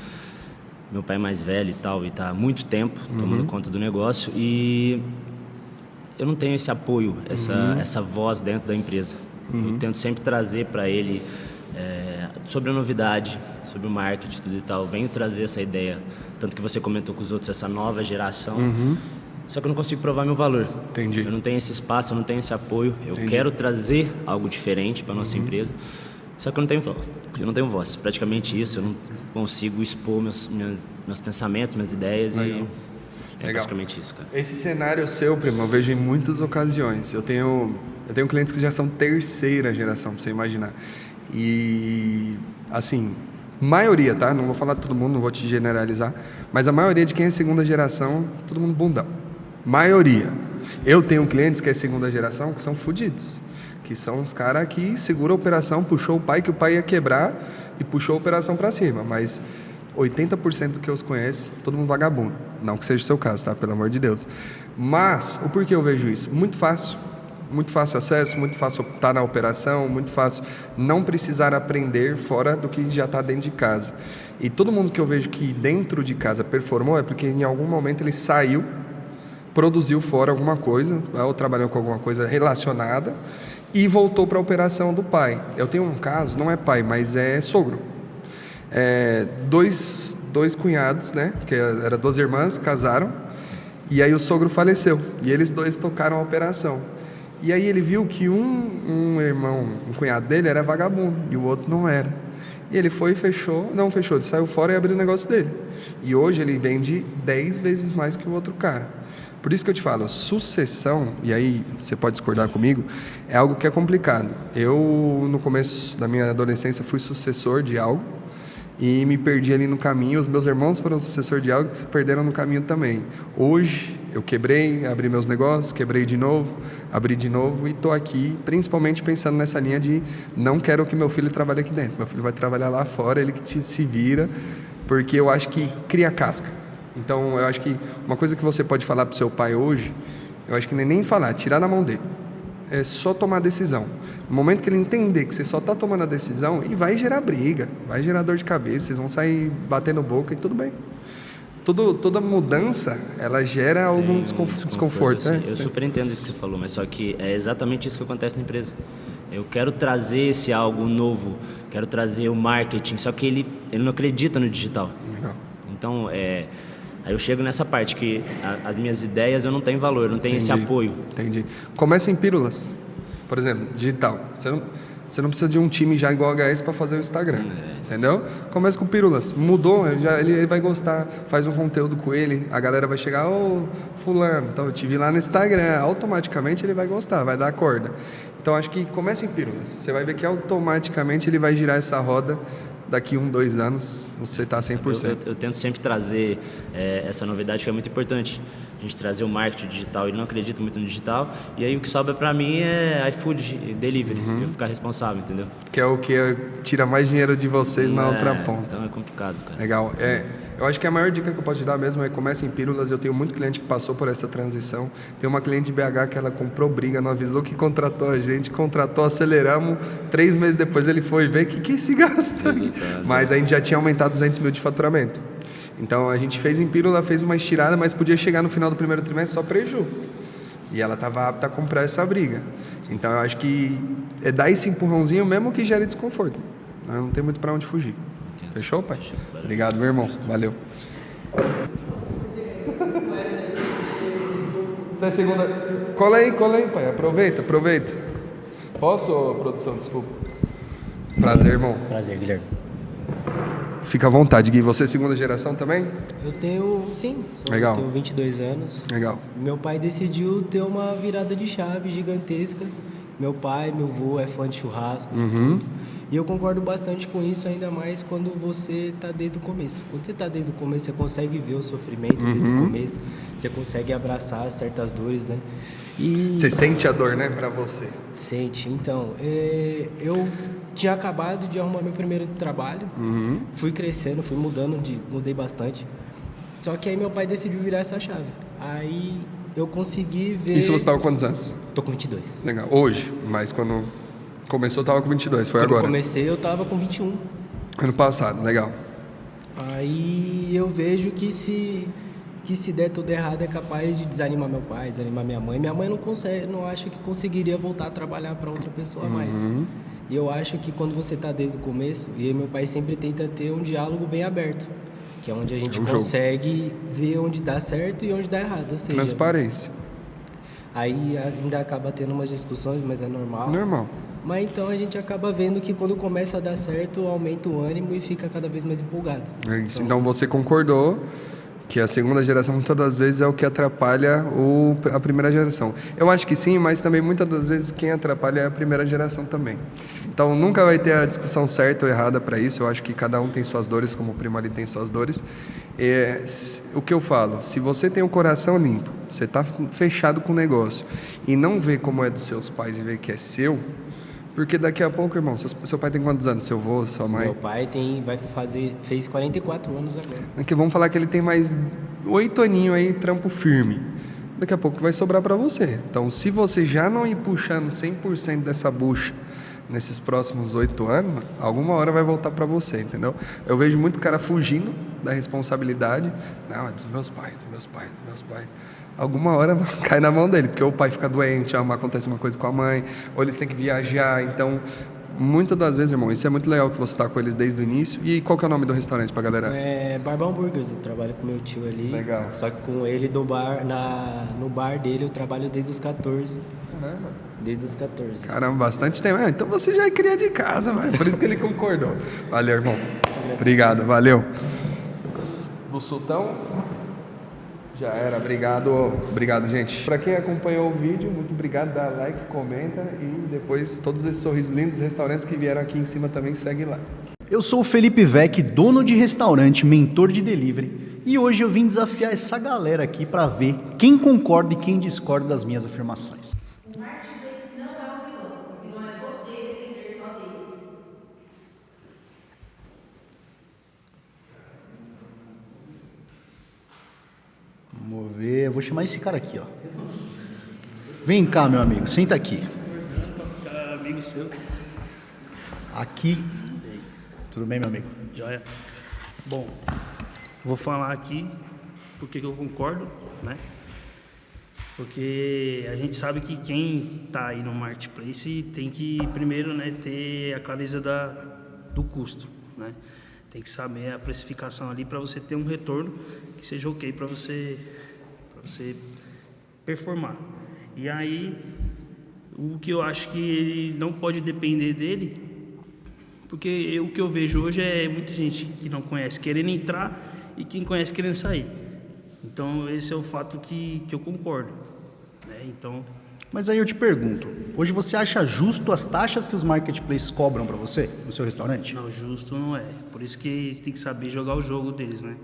meu pai é mais velho e tal, e tá há muito tempo tomando conta do negócio, e eu não tenho esse apoio, essa voz dentro da empresa. Eu tento sempre trazer para ele sobre a novidade, sobre o marketing, tudo e tal. Venho trazer essa ideia, tanto que você comentou com os outros, essa nova geração. Só que eu não consigo provar meu valor. Entendi. Eu não tenho esse espaço, eu não tenho esse apoio. Eu quero trazer algo diferente para nossa empresa. Só que eu não tenho voz. Eu não tenho voz. Praticamente isso. Eu não consigo expor meus pensamentos, minhas ideias. Legal. E é praticamente isso, cara. Esse cenário seu, primo, eu vejo em muitas ocasiões. Eu tenho clientes que já são terceira geração, pra você imaginar. E, assim, maioria, tá? Não vou falar de todo mundo, não vou te generalizar. Mas a maioria de quem é segunda geração, todo mundo bundão. Maioria. Eu tenho clientes que é segunda geração que são fodidos. Que são os caras que seguram a operação, puxou o pai, que o pai ia quebrar e puxou a operação para cima. Mas 80% do que eu os conheço, todo mundo vagabundo. Não que seja o seu caso, tá? Pelo amor de Deus. Mas, o porquê eu vejo isso? Muito fácil acesso, muito fácil estar na operação, muito fácil não precisar aprender fora do que já está dentro de casa. E todo mundo que eu vejo que dentro de casa performou é porque em algum momento ele saiu, produziu fora alguma coisa, ou trabalhou com alguma coisa relacionada e voltou para a operação do pai. Eu tenho um caso, não é pai, mas é sogro. Dois cunhados, né, que eram 2 irmãs, casaram, e aí o sogro faleceu, e eles 2 tocaram a operação. E aí ele viu que um cunhado dele era vagabundo, e o outro não era. E ele foi e ele saiu fora e abriu o negócio dele. E hoje ele vende 10 vezes mais que o outro cara. Por isso que eu te falo, sucessão, e aí você pode discordar comigo, é algo que é complicado. Eu, no começo da minha adolescência, fui sucessor de algo, e me perdi ali no caminho. Os meus irmãos foram sucessor de algo que se perderam no caminho também. Hoje eu quebrei, abri meus negócios, quebrei de novo, abri de novo e estou aqui principalmente pensando nessa linha de não quero que meu filho trabalhe aqui dentro. Meu filho vai trabalhar lá fora, ele que se vira, porque eu acho que cria casca. Então eu acho que uma coisa que você pode falar para o seu pai hoje, eu acho que nem falar, tirar da mão dele. É só tomar a decisão. No momento que ele entender que você só está tomando a decisão, e vai gerar briga, vai gerar dor de cabeça, vocês vão sair batendo boca e tudo bem. Toda mudança, ela gera algum desconforto. Assim. Né? Eu super entendo isso que você falou, mas só que é exatamente isso que acontece na empresa. Eu quero trazer esse algo novo, quero trazer o marketing, só que ele não acredita no digital. Legal. Então, aí eu chego nessa parte que as minhas ideias eu não tenho valor, eu não tenho esse apoio. Entendi. Começa em pílulas. Por exemplo, digital. Você não precisa de um time já igual a HS para fazer o Instagram, entendeu? Começa com pílulas. Mudou, ele vai gostar. Faz um conteúdo com ele, a galera vai chegar, ô fulano, então eu te vi lá no Instagram. Automaticamente ele vai gostar, vai dar corda. Então acho que começa em pílulas. Você vai ver que automaticamente ele vai girar essa roda. Daqui 1-2 anos você está 100%. Eu tento sempre trazer essa novidade que é muito importante. A gente trazer o marketing digital, ele não acredita muito no digital. E aí o que sobra para mim é iFood, delivery. Eu ficar responsável, entendeu? Que é o que tira mais dinheiro de vocês na outra ponta. Então é complicado, cara. Legal. Eu acho que a maior dica que eu posso te dar mesmo é comece em pílulas. Eu tenho muito cliente que passou por essa transição. Tem uma cliente de BH que ela comprou briga, não avisou que contratou a gente, contratou, aceleramos. 3 meses depois ele foi ver que se gasta. Mas a gente já tinha aumentado 200 mil de faturamento. Então a gente fez em pílula, fez uma estirada, mas podia chegar no final do primeiro trimestre só preju. E ela estava apta a comprar essa briga. Então eu acho que é dar esse empurrãozinho mesmo que gere desconforto. Não tem muito para onde fugir. Fechou, pai? Obrigado, meu irmão. Valeu. Você é segunda... Cola aí, pai. Aproveita. Posso, produção? Desculpa. Prazer, irmão. Prazer, Guilherme. Fica à vontade, Gui. Você é segunda geração também? Eu tenho, sim. Legal. Eu tenho 22 anos. Legal. Meu pai decidiu ter uma virada de chave gigantesca. Meu pai, meu avô é fã de churrasco, de tudo. E eu concordo bastante com isso, ainda mais quando você está desde o começo. Quando você está desde o começo, você consegue ver o sofrimento desde o começo. Você consegue abraçar certas dores, né? E você sente a dor, né, pra você? Sente. Então, eu tinha acabado de arrumar meu primeiro trabalho. Fui crescendo, fui mudando, mudei bastante. Só que aí meu pai decidiu virar essa chave. Aí eu consegui ver... Isso você estava com quantos anos? Tô com 22. Legal. Hoje, mas quando começou eu tava com 22, foi agora? Quando comecei eu tava com 21. Ano passado, legal. Aí eu vejo que se der tudo errado é capaz de desanimar meu pai, desanimar minha mãe. Minha mãe não acha que conseguiria voltar a trabalhar para outra pessoa mais. E eu acho que quando você tá desde o começo, e meu pai sempre tenta ter um diálogo bem aberto, que é onde a gente consegue ver onde dá certo e onde dá errado. Ou seja, transparência. Aí ainda acaba tendo umas discussões, mas é normal. Normal. Mas então a gente acaba vendo que quando começa a dar certo, aumenta o ânimo e fica cada vez mais empolgado. É isso. Então você concordou que a segunda geração muitas das vezes é o que atrapalha a primeira geração. Eu acho que sim, mas também muitas das vezes quem atrapalha é a primeira geração também. Então nunca vai ter a discussão certa ou errada para isso. Eu acho que cada um tem suas dores, como o primo ali tem suas dores. O que eu falo, se você tem o coração limpo, você está fechado com o negócio e não vê como é dos seus pais e vê que é seu, porque daqui a pouco, irmão, seu pai tem quantos anos? Seu avô, sua mãe? Meu pai fez 44 anos agora. Vamos falar que ele tem mais 8 aninhos aí, trampo firme. Daqui a pouco vai sobrar para você. Então, se você já não ir puxando 100% dessa bucha nesses próximos 8 anos, alguma hora vai voltar para você, entendeu? Eu vejo muito cara fugindo da responsabilidade. Não, é dos meus pais. Alguma hora cai na mão dele, porque ou o pai fica doente, acontece uma coisa com a mãe, ou eles têm que viajar. Então, muitas das vezes, irmão, isso é muito legal que você está com eles desde o início. E qual que é o nome do restaurante pra galera? É Barbão Burgers, eu trabalho com meu tio ali. Legal. Só que com ele no bar dele eu trabalho desde os 14. Caramba. Desde os 14. Caramba, bastante tempo. Então você já é cria de casa, mano. Por isso que ele concordou. Valeu, irmão. Obrigado, valeu. Do Sultão? Já era, obrigado, gente. Para quem acompanhou o vídeo, muito obrigado, dá like, comenta e depois todos esses sorrisos lindos, restaurantes que vieram aqui em cima também segue lá. Eu sou o Felipe Vec, dono de restaurante, mentor de delivery, e hoje eu vim desafiar essa galera aqui para ver quem concorda e quem discorda das minhas afirmações. O marketplace não é o vilão. O vilão é você depender só dele. Vamos ver, eu vou chamar esse cara aqui, ó. Vem cá, meu amigo, senta aqui. Amigo seu. Aqui. Tudo bem, meu amigo? Joia. Bom, vou falar aqui porque eu concordo, né? Porque a gente sabe que quem está aí no marketplace tem que primeiro, né, ter a clareza do custo, né? Tem que saber a precificação ali para você ter um retorno que seja ok para você performar. E aí, o que eu acho que ele não pode depender dele, porque o que eu vejo hoje é muita gente que não conhece querendo entrar e quem conhece querendo sair. Então, esse é o fato que eu concordo, né? Então... Mas aí eu te pergunto, hoje você acha justo as taxas que os marketplaces cobram para você no seu restaurante? Não, justo não é. Por isso que tem que saber jogar o jogo deles, né?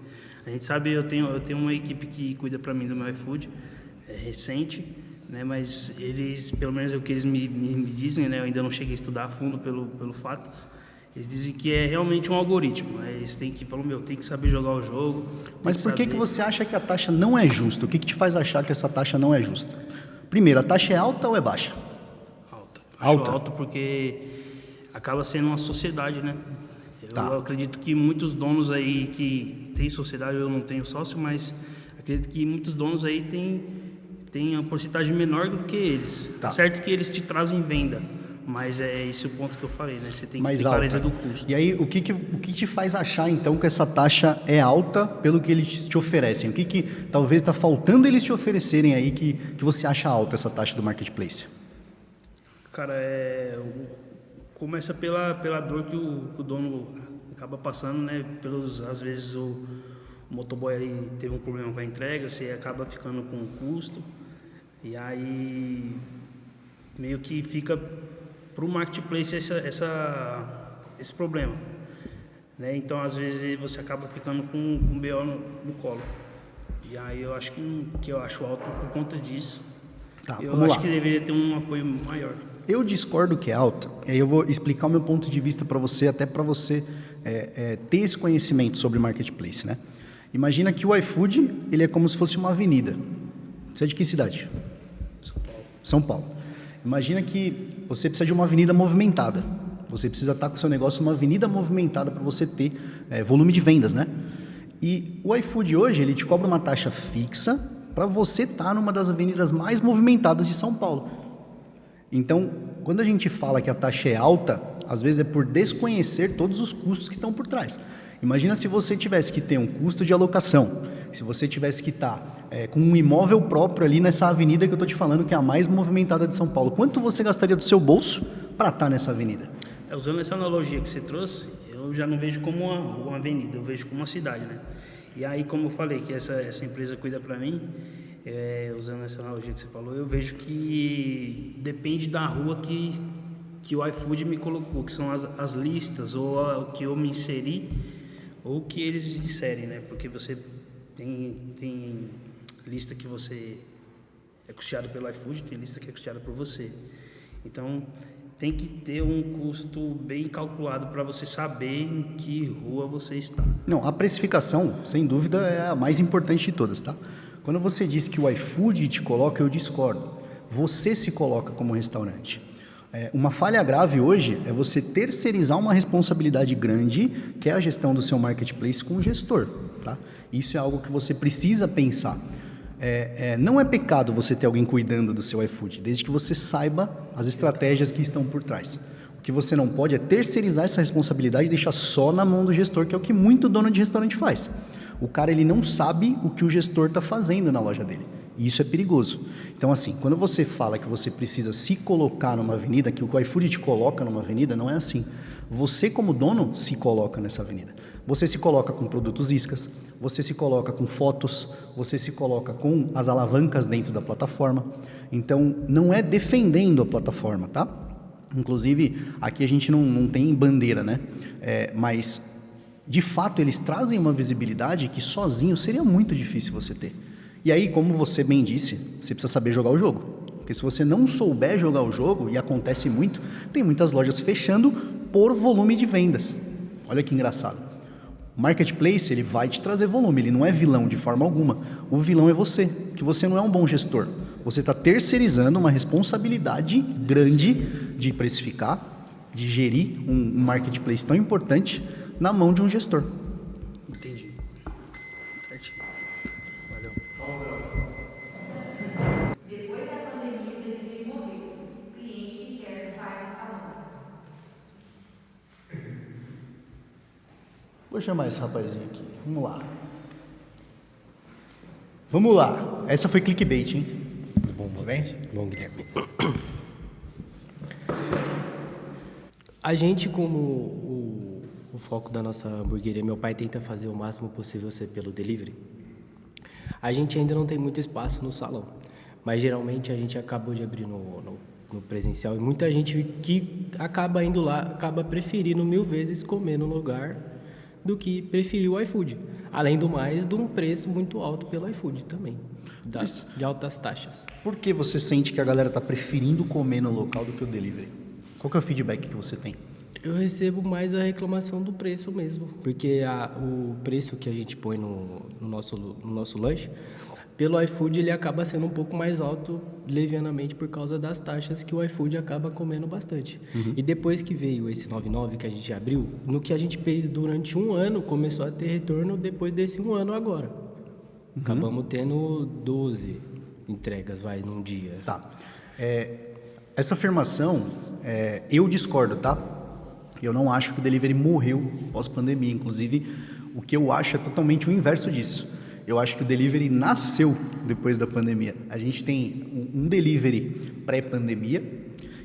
A gente sabe, eu tenho uma equipe que cuida para mim do meu iFood, é recente, né? Mas eles, pelo menos é o que eles me dizem, né? Eu ainda não cheguei a estudar a fundo pelo fato. Eles dizem que é realmente um algoritmo. Eles têm que, tem que saber jogar o jogo. Mas por que você acha que a taxa não é justa? O que te faz achar que essa taxa não é justa? Primeiro, a taxa é alta ou é baixa? Alta. Alta? Alta porque acaba sendo uma sociedade, né? Tá. Eu acredito que muitos donos aí que têm sociedade, eu não tenho sócio, mas acredito que muitos donos aí têm uma porcentagem menor do que eles. Tá. Certo que eles te trazem venda, mas é esse o ponto que eu falei, né? Você tem que Mais ter alta. clareza do custo. E aí, o que te faz achar, então, que essa taxa é alta pelo que eles te oferecem? O que talvez está faltando eles te oferecerem aí que você acha alta essa taxa do marketplace? Cara, começa pela dor que o dono acaba passando, né? Às vezes o motoboy ali teve um problema com a entrega, você acaba ficando com o custo, e aí meio que fica para o marketplace esse problema, né? Então, às vezes, você acaba ficando com um BO no colo. E aí eu acho que eu acho alto por conta disso. Tá, eu vamos acho lá. que deveria ter um apoio maior. Eu discordo que é alta, e aí eu vou explicar o meu ponto de vista para você, até para você ter esse conhecimento sobre marketplace, né? Imagina que o iFood, ele é como se fosse uma avenida. Você é de que cidade? São Paulo. São Paulo. Imagina que você precisa de uma avenida movimentada. Você precisa estar com o seu negócio numa avenida movimentada para você ter volume de vendas, né? E o iFood hoje, ele te cobra uma taxa fixa para você estar numa das avenidas mais movimentadas de São Paulo. Então, quando a gente fala que a taxa é alta, às vezes é por desconhecer todos os custos que estão por trás. Imagina se você tivesse que ter um custo de alocação, se você tivesse que estar com um imóvel próprio ali nessa avenida que eu estou te falando, que é a mais movimentada de São Paulo. Quanto você gastaria do seu bolso para estar nessa avenida? Usando essa analogia que você trouxe, eu já não vejo como uma avenida, eu vejo como uma cidade, né? E aí, como eu falei, que essa empresa cuida para mim, usando essa analogia que você falou, eu vejo que depende da rua que o iFood me colocou, que são as listas, ou o que eu me inseri, ou o que eles disserem, né? Porque você tem lista que você é custeado pelo iFood, tem lista que é custeada por você. Então, tem que ter um custo bem calculado para você saber em que rua você está. Não, a precificação, sem dúvida, é a mais importante de todas, tá? Quando você diz que o iFood te coloca, eu discordo. Você se coloca como restaurante. Uma falha grave hoje é você terceirizar uma responsabilidade grande, que é a gestão do seu marketplace com o gestor, tá? Isso é algo que você precisa pensar. Não é pecado você ter alguém cuidando do seu iFood, desde que você saiba as estratégias que estão por trás. O que você não pode é terceirizar essa responsabilidade e deixar só na mão do gestor, que é o que muito dono de restaurante faz. O cara, ele não sabe o que o gestor está fazendo na loja dele. E isso é perigoso. Então, assim, quando você fala que você precisa se colocar numa avenida, que o iFood te coloca numa avenida, não é assim. Você, como dono, se coloca nessa avenida. Você se coloca com produtos iscas, você se coloca com fotos, você se coloca com as alavancas dentro da plataforma. Então, não é defendendo a plataforma, tá? Inclusive, aqui a gente não tem bandeira, né? Mas, de fato, eles trazem uma visibilidade que sozinho seria muito difícil você ter. E aí, como você bem disse, você precisa saber jogar o jogo. Porque se você não souber jogar o jogo, e acontece muito, tem muitas lojas fechando por volume de vendas. Olha que engraçado. O Marketplace, ele vai te trazer volume, ele não é vilão de forma alguma. O vilão é você, que você não é um bom gestor. Você está terceirizando uma responsabilidade grande de precificar, de gerir um marketplace tão importante na mão de um gestor. Entendi. Certinho. Valeu. Depois da pandemia, o delivery morreu. O cliente que quer vai no salão. Vou chamar esse rapazinho aqui. Vamos lá. Essa foi clickbait, hein? Tudo bem? Bom, Guilherme. A gente, como o foco da nossa hamburgueria, meu pai tenta fazer o máximo possível ser pelo delivery. A gente ainda não tem muito espaço no salão, mas geralmente a gente acabou de abrir no presencial e muita gente que acaba indo lá, acaba preferindo 1000 vezes comer no lugar do que preferir o iFood. Além do mais, de um preço muito alto pelo iFood também, de altas taxas. Por que você sente que a galera está preferindo comer no local do que o delivery? Qual que é o feedback que você tem? Eu recebo mais a reclamação do preço mesmo, porque o preço que a gente põe no nosso lanche, pelo iFood ele acaba sendo um pouco mais alto levianamente por causa das taxas que o iFood acaba comendo bastante. E depois que veio esse 99 que a gente abriu, no que a gente fez durante um ano, começou a ter retorno depois desse um ano agora. Acabamos tendo 12 entregas, num dia. Tá. Essa afirmação, eu discordo, tá? Eu não acho que o delivery morreu pós-pandemia. Inclusive, o que eu acho é totalmente o inverso disso. Eu acho que o delivery nasceu depois da pandemia. A gente tem um delivery pré-pandemia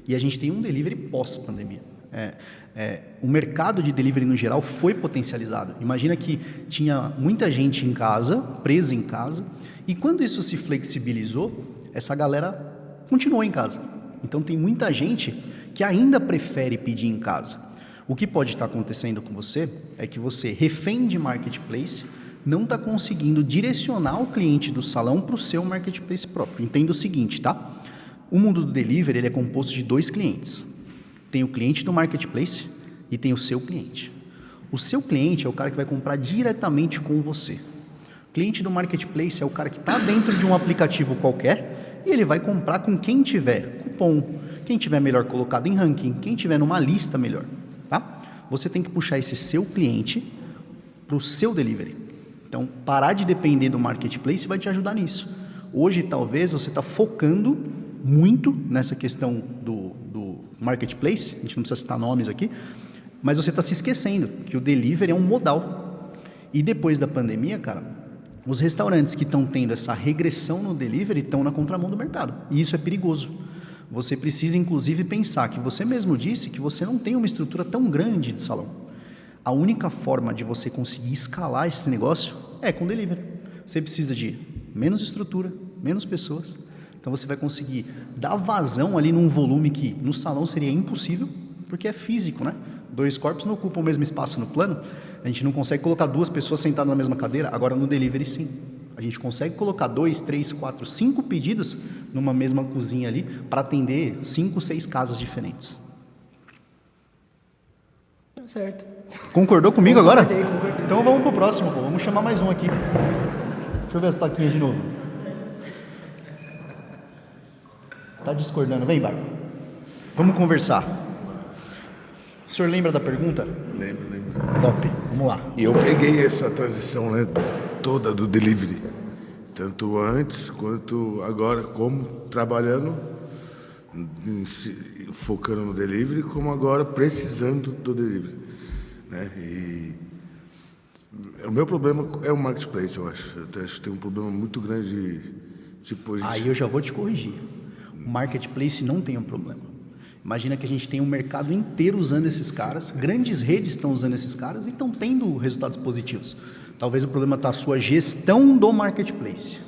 e a gente tem um delivery pós-pandemia. O mercado de delivery no geral foi potencializado. Imagina que tinha muita gente em casa, presa em casa, e quando isso se flexibilizou, essa galera continuou em casa. Então tem muita gente que ainda prefere pedir em casa. O que pode estar acontecendo com você é que você, refém de marketplace, não está conseguindo direcionar o cliente do salão para o seu marketplace próprio. Entenda o seguinte, tá? O mundo do delivery ele é composto de 2 clientes. Tem o cliente do marketplace e tem o seu cliente. O seu cliente é o cara que vai comprar diretamente com você. O cliente do marketplace é o cara que está dentro de um aplicativo qualquer e ele vai comprar com quem tiver cupom, quem tiver melhor colocado em ranking, quem tiver numa lista melhor. Tá? Você tem que puxar esse seu cliente para o seu delivery. Então, parar de depender do marketplace vai te ajudar nisso. Hoje, talvez, você está focando muito nessa questão do marketplace, a gente não precisa citar nomes aqui, mas você está se esquecendo que o delivery é um modal. E depois da pandemia, cara, os restaurantes que estão tendo essa regressão no delivery estão na contramão do mercado. E isso é perigoso. Você precisa, inclusive, pensar que você mesmo disse que você não tem uma estrutura tão grande de salão. A única forma de você conseguir escalar esse negócio é com delivery. Você precisa de menos estrutura, menos pessoas. Então você vai conseguir dar vazão ali num volume que no salão seria impossível, porque é físico, né? 2 corpos não ocupam o mesmo espaço no plano. A gente não consegue colocar 2 pessoas sentadas na mesma cadeira. Agora no delivery sim. A gente consegue colocar 2, 3, 4, 5 pedidos numa mesma cozinha ali para atender 5, 6 casas diferentes. Tá certo. Concordou comigo agora? Concordei. Então vamos pro próximo, pô. Vamos chamar mais um aqui. Deixa eu ver as plaquinhas de novo. Tá discordando. Vem, vai. Vamos conversar. O senhor lembra da pergunta? Lembro. Top. Vamos lá. E eu peguei essa transição, né, toda do delivery, tanto antes quanto agora, como trabalhando, focando no delivery, como agora precisando do delivery, né? E o meu problema é o marketplace, eu acho. Eu acho que tem um problema muito grande de posição. Aí eu já vou te corrigir. O marketplace não tem um problema. Imagina que a gente tem um mercado inteiro usando esses caras, grandes redes estão usando esses caras e estão tendo resultados positivos. Talvez o problema está na sua gestão do marketplace.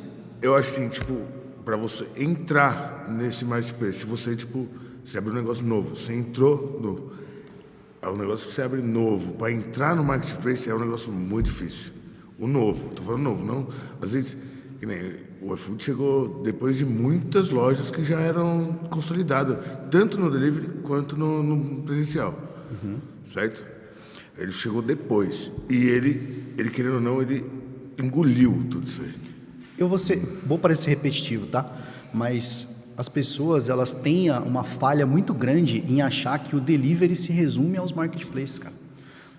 Eu acho assim, tipo, para você entrar nesse marketplace, você, tipo, Você abre um negócio novo. Você entrou no... É um negócio que você abre novo. Para entrar no marketplace é um negócio muito difícil. O novo. Estou falando novo, não... Às vezes, que nem o iFood chegou depois de muitas lojas que já eram consolidadas, tanto no delivery quanto no presencial. Certo? Ele chegou depois. E ele, querendo ou não, ele engoliu tudo isso aí. Vou parecer repetitivo, tá? Mas as pessoas, elas têm uma falha muito grande em achar que o delivery se resume aos marketplaces, cara.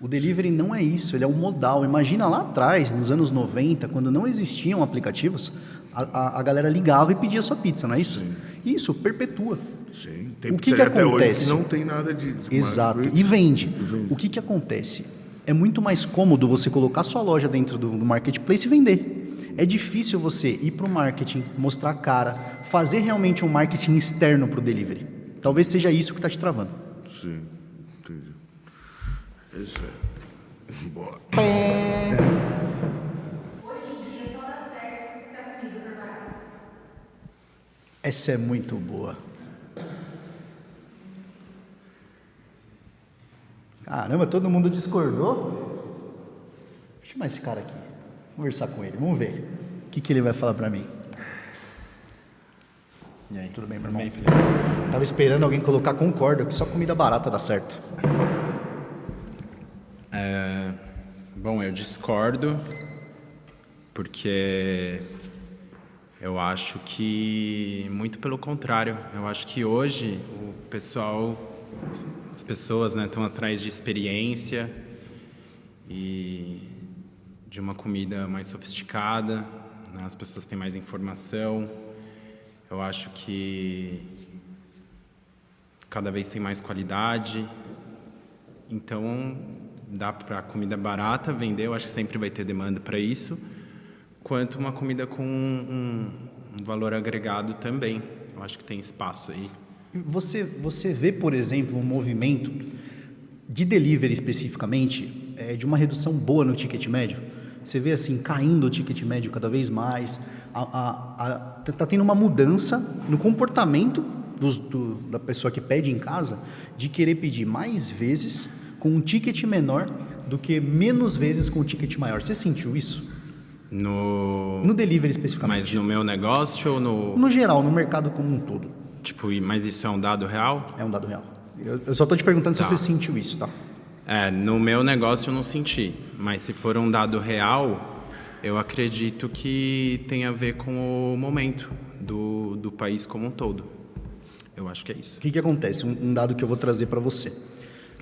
O delivery não é isso, ele é um modal. Imagina lá atrás, nos anos 90, quando não existiam aplicativos, a galera ligava e pedia sua pizza, não é isso? Sim. Isso perpetua. Sim, tem o que até acontece? Hoje que não tem nada de Exato, e vende. O que acontece? É muito mais cômodo você colocar sua loja dentro do marketplace e vender. É difícil você ir para o marketing, mostrar a cara, fazer realmente um marketing externo para o delivery. Talvez seja isso que está te travando. Sim, entendi. Isso é. Bora. Hoje em dia só dá certo se a comida for barata. Essa é muito boa. Caramba, todo mundo discordou? Deixa eu chamar esse cara aqui. Conversar com ele, vamos ver. O que ele vai falar pra mim? E aí, tudo bem, meu irmão? Bem, Felipe. Tava esperando alguém colocar concordo, que só comida barata dá certo. Bom, eu discordo, porque eu acho que, muito pelo contrário, eu acho que hoje o pessoal, as pessoas, né, estão atrás de experiência e de uma comida mais sofisticada, né? As pessoas têm mais informação. Eu acho que cada vez tem mais qualidade. Então, dá para comida barata vender, eu acho que sempre vai ter demanda para isso, quanto uma comida com um valor agregado também. Eu acho que tem espaço aí. Você vê, por exemplo, um movimento de delivery especificamente, de uma redução boa no ticket médio? Você vê assim, caindo o ticket médio cada vez mais, tá tendo uma mudança no comportamento da pessoa que pede em casa, de querer pedir mais vezes com um ticket menor do que menos vezes com um ticket maior. Você sentiu isso? No delivery especificamente. Mas no meu negócio ou no... No geral, no mercado como um todo. Tipo, mas isso é um dado real? É um dado real. Eu só tô te perguntando se você sentiu isso, tá? No meu negócio eu não senti, mas se for um dado real, eu acredito que tem a ver com o momento do país como um todo. Eu acho que é isso. O que acontece? Um dado que eu vou trazer para você.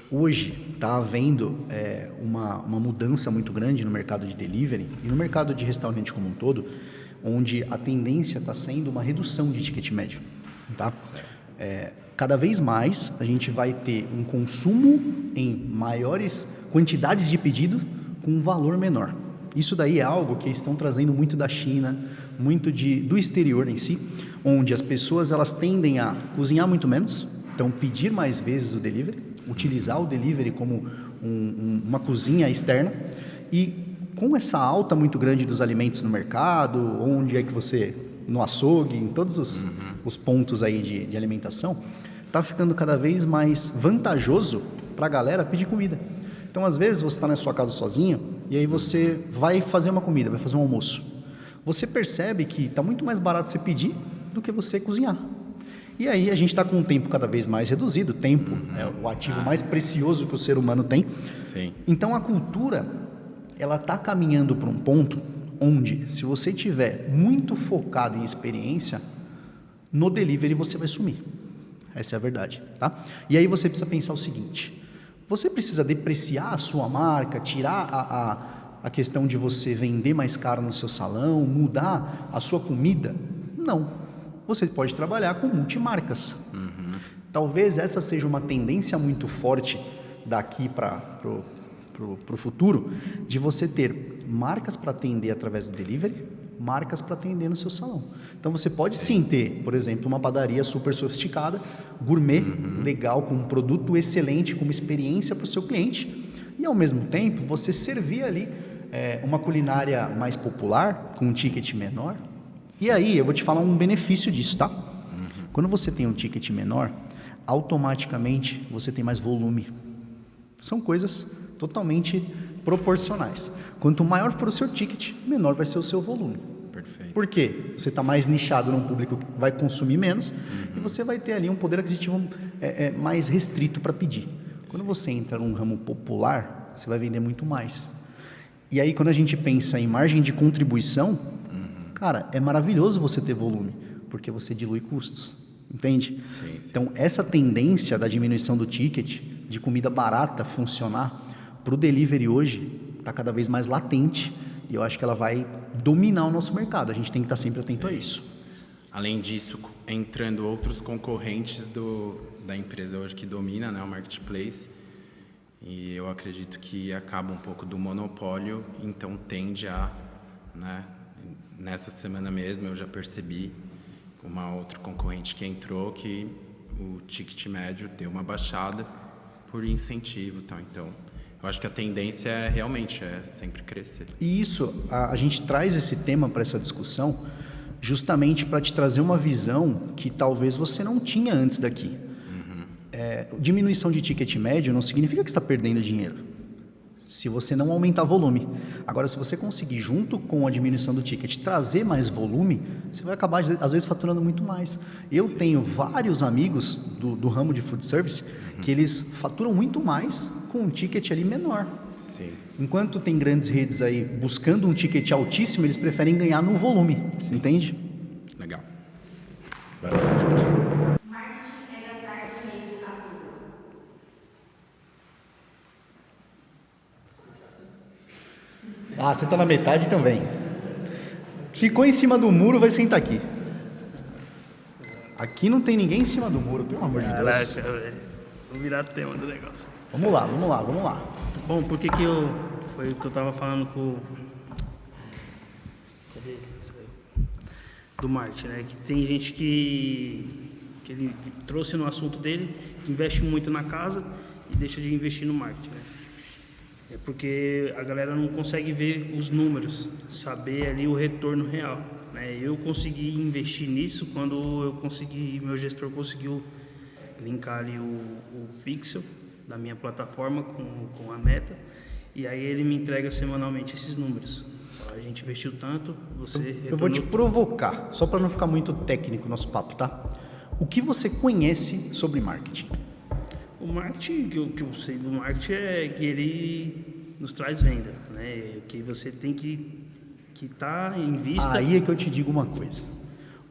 Hoje está havendo uma mudança muito grande no mercado de delivery e no mercado de restaurante como um todo, onde a tendência está sendo uma redução de ticket médio, tá? Cada vez mais a gente vai ter um consumo em maiores quantidades de pedido com um valor menor. Isso daí é algo que estão trazendo muito da China, muito do exterior em si, onde as pessoas elas tendem a cozinhar muito menos, então pedir mais vezes o delivery, utilizar o delivery como uma cozinha externa, e com essa alta muito grande dos alimentos no mercado, onde é que você, no açougue, em todos os pontos aí de alimentação, está ficando cada vez mais vantajoso para a galera pedir comida. Então, às vezes, você está na sua casa sozinho e aí você vai fazer uma comida, vai fazer um almoço. Você percebe que está muito mais barato você pedir do que você cozinhar. E aí a gente está com um tempo cada vez mais reduzido. O tempo é o ativo mais precioso que o ser humano tem. Sim. Então, a cultura ela está caminhando para um ponto onde, se você tiver muito focado em experiência, no delivery você vai sumir. Essa é a verdade, tá? E aí você precisa pensar o seguinte: você precisa depreciar a sua marca, tirar a questão de você vender mais caro no seu salão, mudar a sua comida? Não. Você pode trabalhar com multimarcas. Talvez essa seja uma tendência muito forte daqui para o futuro, de você ter marcas para atender através do delivery, marcas para atender no seu salão. Então você pode sim ter, por exemplo, uma padaria super sofisticada, gourmet, legal, com um produto excelente, com uma experiência para o seu cliente, e ao mesmo tempo você servir ali uma culinária mais popular, com um ticket menor. Sim. E aí eu vou te falar um benefício disso, tá? Quando você tem um ticket menor, automaticamente você tem mais volume. São coisas totalmente proporcionais. Quanto maior for o seu ticket, menor vai ser o seu volume. Perfeito. Por quê? Você está mais nichado num público que vai consumir menos e você vai ter ali um poder aquisitivo mais restrito para pedir. Quando você entra num ramo popular, você vai vender muito mais. E aí, quando a gente pensa em margem de contribuição, cara, é maravilhoso você ter volume, porque você dilui custos, entende? Sim, sim. Então, essa tendência da diminuição do ticket, de comida barata funcionar, para o delivery hoje, está cada vez mais latente e eu acho que ela vai dominar o nosso mercado. A gente tem que estar sempre atento a isso. Além disso, entrando outros concorrentes da empresa hoje que domina, né, o marketplace, e eu acredito que acaba um pouco do monopólio, então tende a, né, nessa semana mesmo eu já percebi uma outra concorrente que entrou que o ticket médio deu uma baixada por incentivo e tal. Então, eu acho que a tendência é realmente sempre crescer. E isso, a gente traz esse tema para essa discussão justamente para te trazer uma visão que talvez você não tinha antes daqui. Diminuição de ticket médio não significa que você está perdendo dinheiro, se você não aumentar volume. Agora, se você conseguir, junto com a diminuição do ticket, trazer mais volume, você vai acabar, às vezes, faturando muito mais. Eu tenho vários amigos do ramo de food service que eles faturam muito mais com um ticket ali menor. Sim. Enquanto tem grandes redes aí buscando um ticket altíssimo, eles preferem ganhar no volume, entende? Legal. Marketing é gastar dinheiro à toa. Ah, você está na metade também. Ficou em cima do muro, vai sentar aqui. Aqui não tem ninguém em cima do muro, pelo amor de Deus. Caraca, velho. Vou virar tema do negócio. Vamos lá. Bom, por que foi o que eu tava falando com... Cadê? Isso aí. Do marketing, né? Que tem gente que ele trouxe no assunto dele, que investe muito na casa e deixa de investir no marketing, né? É porque a galera não consegue ver os números, saber ali o retorno real, né? Eu consegui investir nisso quando meu gestor conseguiu linkar ali o Pixel da minha plataforma com a Meta, e aí ele me entrega semanalmente esses números. A gente investiu tanto, você... Eu vou te provocar, só para não ficar muito técnico o nosso papo, tá? O que você conhece sobre marketing? O marketing, que eu sei do marketing é que ele nos traz venda, né? Que você tem que estar em vista... Aí é que eu te digo uma coisa.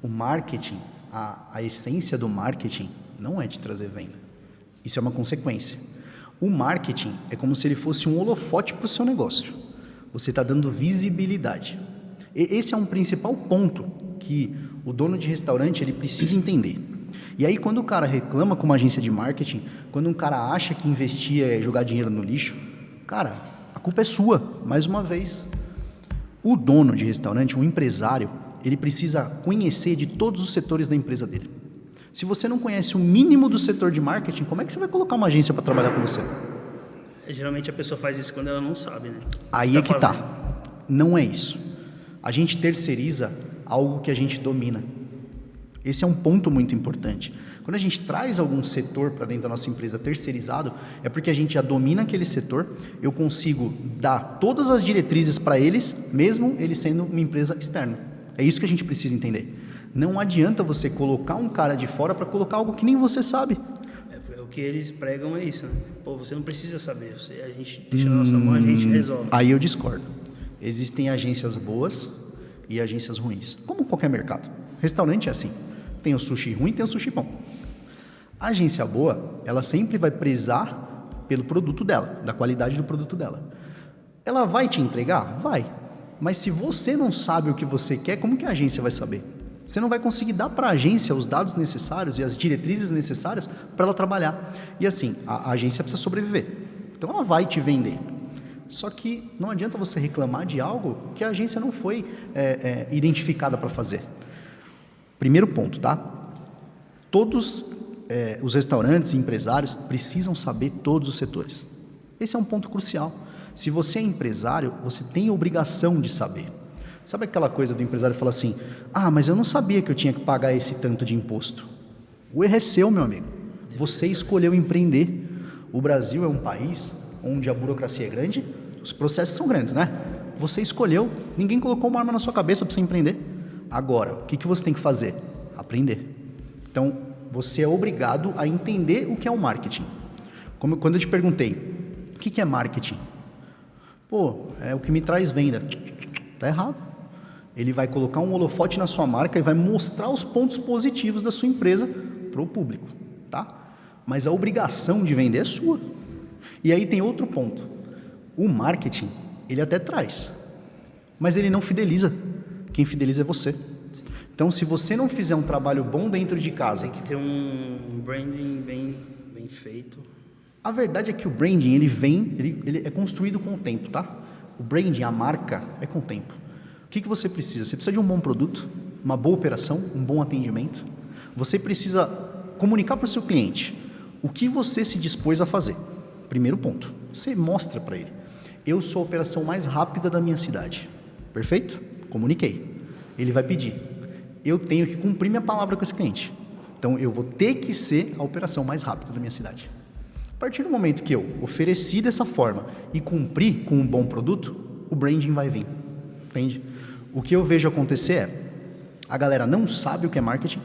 O marketing, a essência do marketing não é te trazer venda. Isso é uma consequência. O marketing é como se ele fosse um holofote para o seu negócio. Você está dando visibilidade. E esse é um principal ponto que o dono de restaurante ele precisa entender. E aí, quando o cara reclama com uma agência de marketing, quando um cara acha que investir é jogar dinheiro no lixo, cara, a culpa é sua, mais uma vez. O dono de restaurante, um empresário, ele precisa conhecer de todos os setores da empresa dele. Se você não conhece o mínimo do setor de marketing, como é que você vai colocar uma agência para trabalhar com você? Geralmente a pessoa faz isso quando ela não sabe, né? Aí é que tá. Não é isso. A gente terceiriza algo que a gente domina. Esse é um ponto muito importante. Quando a gente traz algum setor para dentro da nossa empresa terceirizado, é porque a gente já domina aquele setor, eu consigo dar todas as diretrizes para eles, mesmo eles sendo uma empresa externa. É isso que a gente precisa entender. Não adianta você colocar um cara de fora para colocar algo que nem você sabe. O que eles pregam é isso, né? Pô, você não precisa saber, a gente deixa na nossa mão, a gente resolve. Aí eu discordo. Existem agências boas e agências ruins, como qualquer mercado. Restaurante é assim. Tem o sushi ruim, tem o sushi bom. A agência boa, ela sempre vai prezar pelo produto dela, da qualidade do produto dela. Ela vai te entregar? Vai. Mas se você não sabe o que você quer, como que a agência vai saber? Você não vai conseguir dar para a agência os dados necessários e as diretrizes necessárias para ela trabalhar. E assim, a agência precisa sobreviver. Então ela vai te vender. Só que não adianta você reclamar de algo que a agência não foi identificada para fazer. Primeiro ponto, tá? Todos os restaurantes e empresários precisam saber todos os setores. Esse é um ponto crucial. Se você é empresário, você tem a obrigação de saber. Sabe aquela coisa do empresário falar assim, mas eu não sabia que eu tinha que pagar esse tanto de imposto. O erro é seu, meu amigo. Você escolheu empreender. O Brasil é um país onde a burocracia é grande, os processos são grandes, né? Você escolheu, ninguém colocou uma arma na sua cabeça para você empreender. Agora, o que você tem que fazer? Aprender. Então, você é obrigado a entender o que é o marketing. Quando eu te perguntei, o que é marketing? Pô, é o que me traz venda. Tá errado. Ele vai colocar um holofote na sua marca e vai mostrar os pontos positivos da sua empresa para o público, tá? Mas a obrigação de vender é sua. E aí tem outro ponto. O marketing, ele até traz, mas ele não fideliza. Quem fideliza é você. Então, se você não fizer um trabalho bom dentro de casa... Tem que ter um branding bem feito. A verdade é que o branding, ele é construído com o tempo, tá? O branding, a marca, é com o tempo. O que você precisa? Você precisa de um bom produto, uma boa operação, um bom atendimento. Você precisa comunicar para o seu cliente o que você se dispôs a fazer. Primeiro ponto, você mostra para ele. Eu sou a operação mais rápida da minha cidade. Perfeito? Comuniquei. Ele vai pedir. Eu tenho que cumprir minha palavra com esse cliente. Então, eu vou ter que ser a operação mais rápida da minha cidade. A partir do momento que eu ofereci dessa forma e cumpri com um bom produto, o branding vai vir. Entende? O que eu vejo acontecer é, a galera não sabe o que é marketing,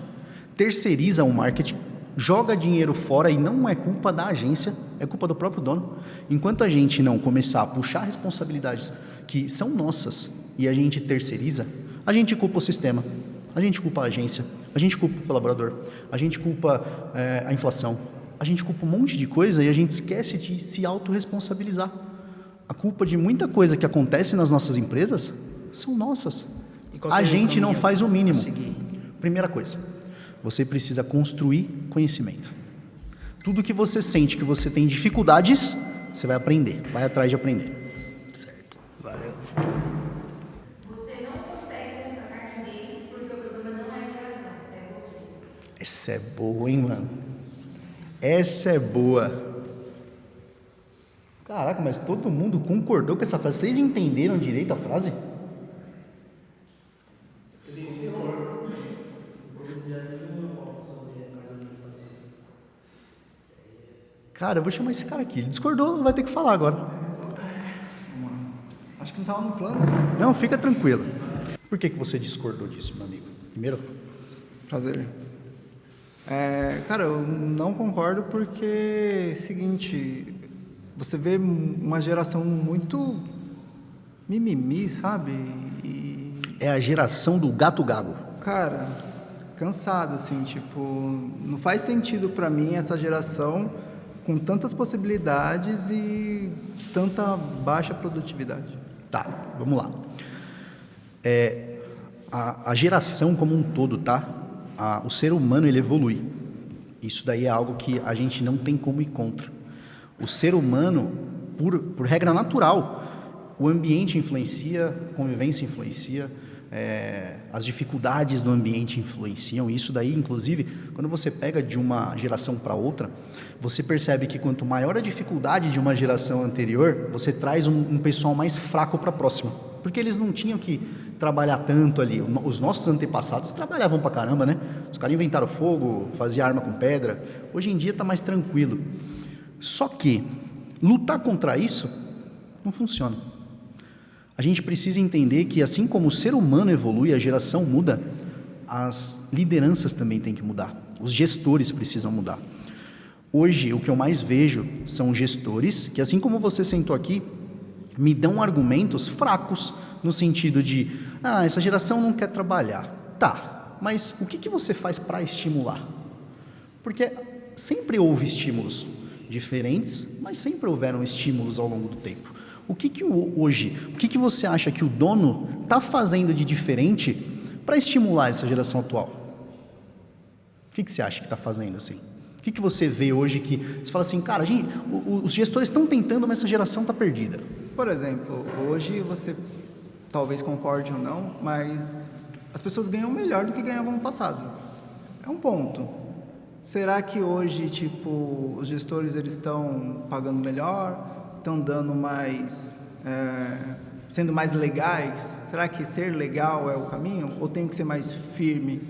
terceiriza o marketing, joga dinheiro fora e não é culpa da agência, é culpa do próprio dono. Enquanto a gente não começar a puxar responsabilidades que são nossas e a gente terceiriza, a gente culpa o sistema, a gente culpa a agência, a gente culpa o colaborador, a gente culpa a inflação, a gente culpa um monte de coisa e a gente esquece de se autorresponsabilizar. A culpa de muita coisa que acontece nas nossas empresas são nossas. A gente não faz o mínimo. Primeira coisa, você precisa construir conhecimento. Tudo que você sente que você tem dificuldades, você vai aprender, vai atrás de aprender. Certo, valeu. Você não consegue contratar ninguém porque o problema não é a geração, é você. Essa é boa, hein, mano? Essa é boa. Caraca, mas todo mundo concordou com essa frase. Vocês entenderam direito a frase? Cara, eu vou chamar esse cara aqui. Ele discordou, vai ter que falar agora. Acho que não estava no plano. Não, fica tranquilo. Por que você discordou disso, meu amigo? Primeiro? Prazer. Cara, eu não concordo porque, seguinte, você vê uma geração muito mimimi, sabe? É a geração do gato gago. Cara, cansado, assim, tipo, não faz sentido pra mim essa geração com tantas possibilidades e tanta baixa produtividade. Tá, vamos lá. A geração como um todo, tá? O ser humano, ele evolui. Isso daí é algo que a gente não tem como ir contra. O ser humano, por regra natural, o ambiente influencia, a convivência influencia, as dificuldades do ambiente influenciam. Isso daí, inclusive, quando você pega de uma geração para outra, você percebe que quanto maior a dificuldade de uma geração anterior, você traz um pessoal mais fraco para a próxima. Porque eles não tinham que trabalhar tanto ali. Os nossos antepassados trabalhavam pra caramba, né? Os caras inventaram fogo, faziam arma com pedra. Hoje em dia está mais tranquilo. Só que lutar contra isso não funciona. A gente precisa entender que assim como o ser humano evolui, a geração muda, as lideranças também têm que mudar. Os gestores precisam mudar. Hoje, o que eu mais vejo são gestores que, assim como você sentou aqui, me dão argumentos fracos, no sentido de, essa geração não quer trabalhar. Tá, mas o que você faz para estimular? Porque sempre houve estímulos diferentes, mas sempre houveram estímulos ao longo do tempo. O que você acha que o dono está fazendo de diferente para estimular essa geração atual? O que você acha que está fazendo assim? O que você vê hoje que você fala assim, cara, os gestores estão tentando, mas essa geração está perdida? Por exemplo, hoje você talvez concorde ou não, mas as pessoas ganham melhor do que ganhavam no passado. É um ponto. Será que hoje, tipo, os gestores eles estão pagando melhor, estão dando mais, sendo mais legais? Será que ser legal é o caminho? Ou tem que ser mais firme?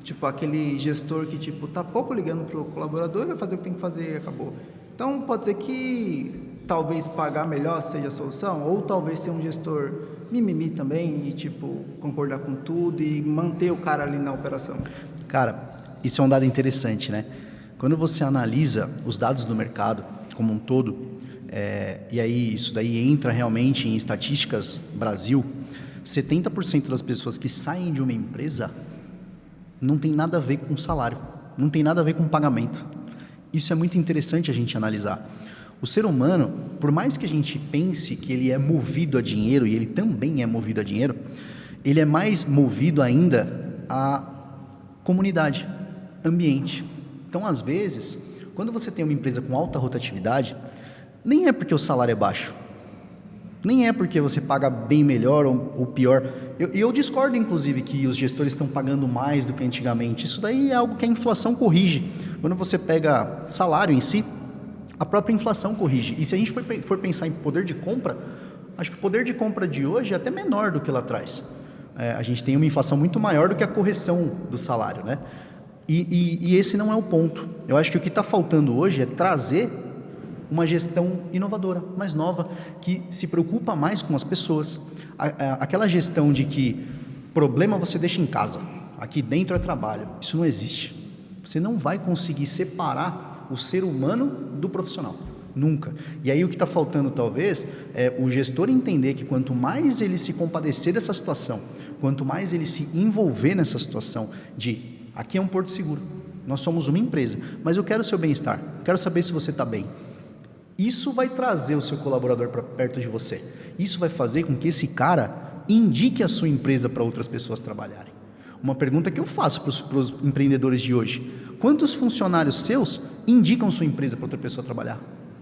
Tipo, aquele gestor que, tipo, tá pouco ligando pro colaborador, vai fazer o que tem que fazer e acabou. Então, pode ser que talvez pagar melhor seja a solução, ou talvez ser um gestor mimimi também e, tipo, concordar com tudo e manter o cara ali na operação. Cara, isso é um dado interessante, né? Quando você analisa os dados do mercado como um todo, e aí isso daí entra realmente em estatísticas Brasil, 70% das pessoas que saem de uma empresa não tem nada a ver com salário, não tem nada a ver com pagamento. Isso é muito interessante a gente analisar. O ser humano, por mais que a gente pense que ele é movido a dinheiro, e ele também é movido a dinheiro, ele é mais movido ainda a comunidade, ambiente. Então, às vezes, quando você tem uma empresa com alta rotatividade, nem é porque o salário é baixo, nem é porque você paga bem melhor ou pior. Eu discordo, inclusive, que os gestores estão pagando mais do que antigamente. Isso daí é algo que a inflação corrige. Quando você pega salário em si, a própria inflação corrige. E se a gente for pensar em poder de compra, acho que o poder de compra de hoje é até menor do que lá atrás. A gente tem uma inflação muito maior do que a correção do salário, né? E esse não é o ponto. Eu acho que o que está faltando hoje é trazer uma gestão inovadora, mais nova, que se preocupa mais com as pessoas. Aquela gestão de que problema você deixa em casa, aqui dentro é trabalho, isso não existe. Você não vai conseguir separar o ser humano do profissional, nunca. E aí o que está faltando talvez é o gestor entender que quanto mais ele se compadecer dessa situação, quanto mais ele se envolver nessa situação de aqui é um porto seguro, nós somos uma empresa, mas eu quero o seu bem-estar, quero saber se você está bem. Isso vai trazer o seu colaborador para perto de você. Isso vai fazer com que esse cara indique a sua empresa para outras pessoas trabalharem. Uma pergunta que eu faço para os empreendedores de hoje: quantos funcionários seus indicam sua empresa para outra pessoa trabalhar?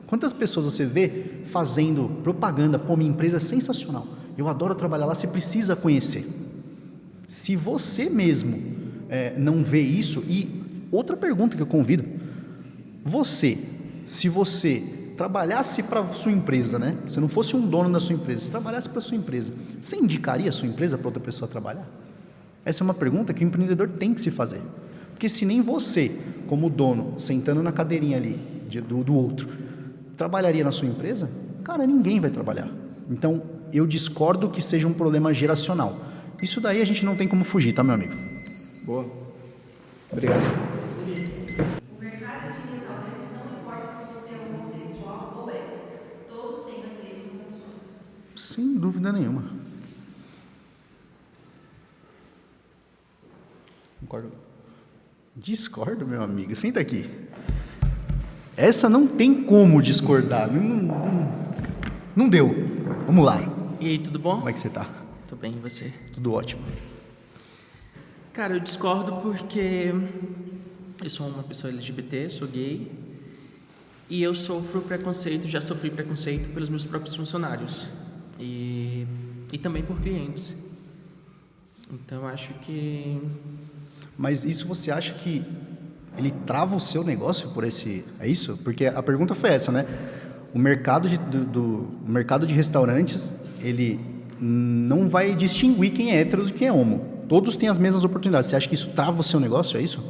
Quantas pessoas você vê fazendo propaganda? Pô, minha empresa é sensacional, eu adoro trabalhar lá, você precisa conhecer. Se você mesmo não vê isso, e outra pergunta que eu convido, se você trabalhasse para a sua empresa, né? Se não fosse um dono da sua empresa, se trabalhasse para a sua empresa, você indicaria a sua empresa para outra pessoa trabalhar? Essa é uma pergunta que o empreendedor tem que se fazer. Porque se nem você, como dono, sentando na cadeirinha ali do outro, trabalharia na sua empresa, cara, ninguém vai trabalhar. Então, eu discordo que seja um problema geracional. Isso daí a gente não tem como fugir, tá, meu amigo? Boa. Obrigado. O mercado de restaurantes não importa se você é homossexual ou hétero. Todos têm as mesmas funções. Sem dúvida nenhuma. Concordo. Discordo, meu amigo. Senta aqui. Essa não tem como discordar. Não deu. Vamos lá. E aí, tudo bom? Como é que você tá? Tô bem, e você? Tudo ótimo. Cara, eu discordo porque eu sou uma pessoa LGBT, sou gay, e eu já sofri preconceito pelos meus próprios funcionários e também por clientes. Então, acho que... Mas isso você acha que ele trava o seu negócio por esse... É isso? Porque a pergunta foi essa, né? O mercado o mercado de restaurantes, ele não vai distinguir quem é hétero de quem é homo. Todos têm as mesmas oportunidades. Você acha que isso trava o seu negócio, é isso?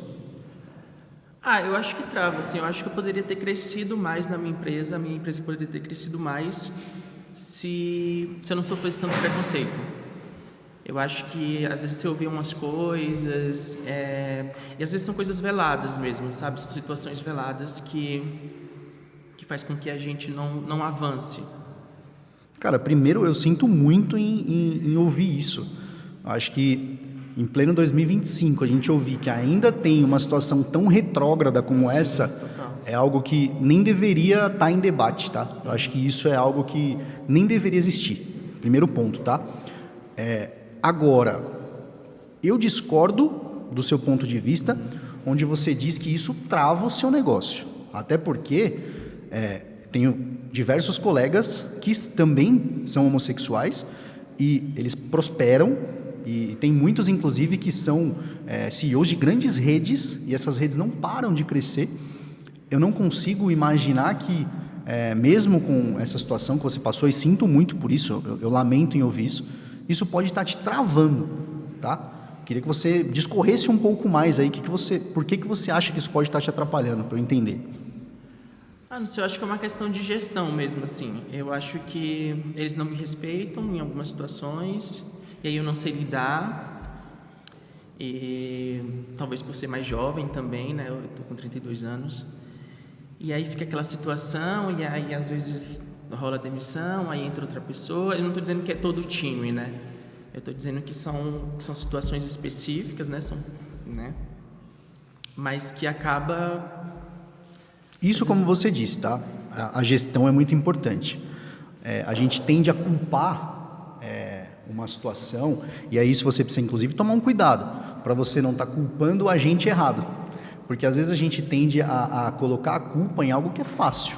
Eu acho que trava, assim. Eu acho que eu poderia ter crescido mais na minha empresa. A minha empresa poderia ter crescido mais se eu não sofresse tanto preconceito. Eu acho que às vezes você ouvia umas coisas, e às vezes são coisas veladas mesmo, sabe? São situações veladas que faz com que a gente não avance. Cara, primeiro eu sinto muito em ouvir isso. Acho que em pleno 2025 a gente ouvir que ainda tem uma situação tão retrógrada como essa, é algo que nem deveria estar em debate, tá? Eu acho que isso é algo que nem deveria existir. Primeiro ponto, tá? Agora, eu discordo do seu ponto de vista, onde você diz que isso trava o seu negócio. Até porque tenho diversos colegas que também são homossexuais e eles prosperam, e tem muitos, inclusive, que são CEOs de grandes redes, e essas redes não param de crescer. Eu não consigo imaginar que, mesmo com essa situação que você passou, e sinto muito por isso, eu lamento em ouvir isso, isso pode estar te travando, tá? Queria que você discorresse um pouco mais aí, por que você acha que isso pode estar te atrapalhando, para eu entender. Não sei, eu acho que é uma questão de gestão mesmo, assim. Eu acho que eles não me respeitam em algumas situações, e aí eu não sei lidar, e talvez por ser mais jovem também, né? Eu tô com 32 anos. E aí fica aquela situação, e aí às vezes rola demissão, aí entra outra pessoa. Eu não estou dizendo que é todo o time, né? Eu estou dizendo que são situações específicas, né? Mas que acaba... Isso, como você disse, tá? A gestão é muito importante. A gente tende a culpar uma situação, e aí isso você precisa, inclusive, tomar um cuidado, para você não estar culpando o agente errado. Porque às vezes a gente tende a colocar a culpa em algo que é fácil.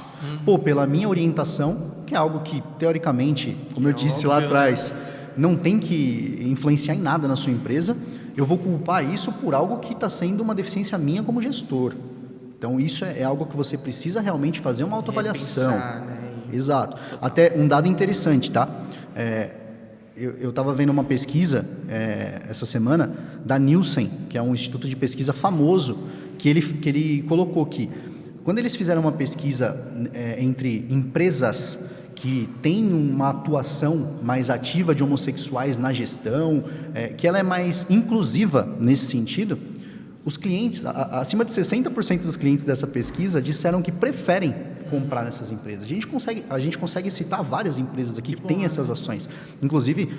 Pela minha orientação, que é algo que, teoricamente, como eu disse lá atrás, não tem que influenciar em nada na sua empresa, eu vou culpar isso por algo que está sendo uma deficiência minha como gestor. Então, isso é algo que você precisa realmente fazer uma autoavaliação. Repensar, né? Exato. Até um dado interessante, tá? Eu estava vendo uma pesquisa essa semana da Nielsen, que é um instituto de pesquisa famoso, que ele colocou que quando eles fizeram uma pesquisa entre empresas que têm uma atuação mais ativa de homossexuais na gestão, que ela é mais inclusiva nesse sentido, os clientes, acima de 60% dos clientes dessa pesquisa disseram que preferem comprar nessas empresas. A gente consegue citar várias empresas aqui que têm essas ações. Inclusive,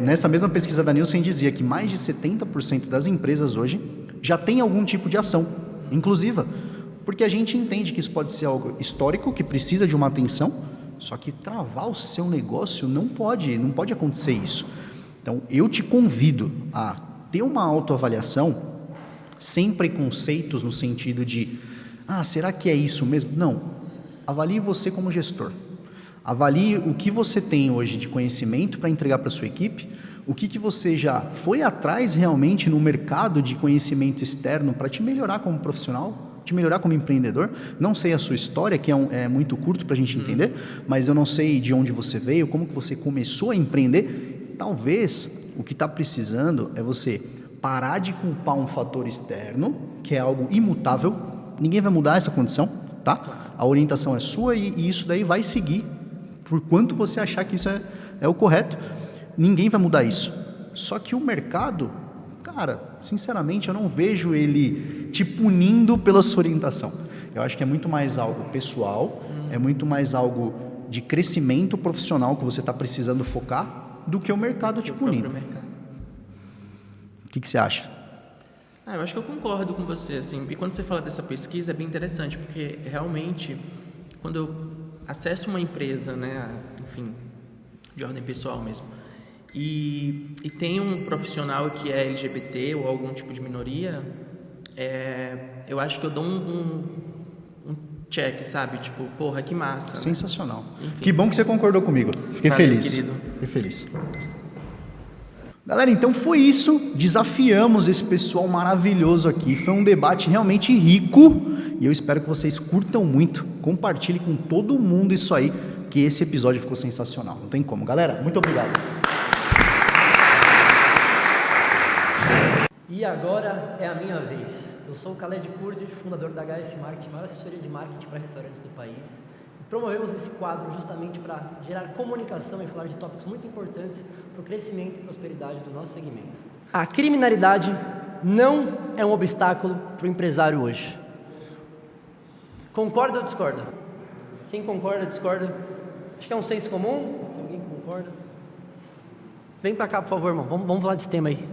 nessa mesma pesquisa da Nielsen dizia que mais de 70% das empresas hoje já tem algum tipo de ação inclusiva, porque a gente entende que isso pode ser algo histórico, que precisa de uma atenção, só que travar o seu negócio não pode acontecer isso. Então, eu te convido a ter uma autoavaliação sem preconceitos no sentido de, será que é isso mesmo? Não. Avalie você como gestor. Avalie o que você tem hoje de conhecimento para entregar para a sua equipe, o que você já foi atrás realmente no mercado de conhecimento externo para te melhorar como profissional, te melhorar como empreendedor. Não sei a sua história, que é muito curto para a gente entender, mas eu não sei de onde você veio, como que você começou a empreender. Talvez o que está precisando é você parar de culpar um fator externo, que é algo imutável. Ninguém vai mudar essa condição, tá? A orientação é sua e isso daí vai seguir por quanto você achar que isso é o correto. Ninguém vai mudar isso. Só que o mercado, cara, sinceramente, eu não vejo ele te punindo pela sua orientação. Eu acho que é muito mais algo pessoal, é muito mais algo de crescimento profissional que você está precisando focar do que o mercado te punindo. O que você acha? Eu acho que eu concordo com você, assim. E quando você fala dessa pesquisa, é bem interessante, porque realmente, quando eu acesso uma empresa, né, enfim, de ordem pessoal mesmo, e tem um profissional que é LGBT ou algum tipo de minoria, eu acho que eu dou um check, sabe? Tipo, porra, que massa. Sensacional. Né? Que bom que você concordou comigo. Fiquei feliz. Querido. Fiquei feliz. Galera, então foi isso. Desafiamos esse pessoal maravilhoso aqui. Foi um debate realmente rico e eu espero que vocês curtam muito. Compartilhe com todo mundo isso aí, que esse episódio ficou sensacional. Não tem como. Galera, muito obrigado. E agora é a minha vez. Eu sou o Khaled Kurdi, fundador da HS Marketing, maior assessoria de marketing para restaurantes do país. E promovemos esse quadro justamente para gerar comunicação e falar de tópicos muito importantes para o crescimento e prosperidade do nosso segmento. A criminalidade não é um obstáculo para o empresário hoje. Concorda ou discorda? Quem concorda, discorda? Acho que é um senso comum. Alguém concorda? Vem para cá, por favor, irmão. Vamos falar desse tema aí.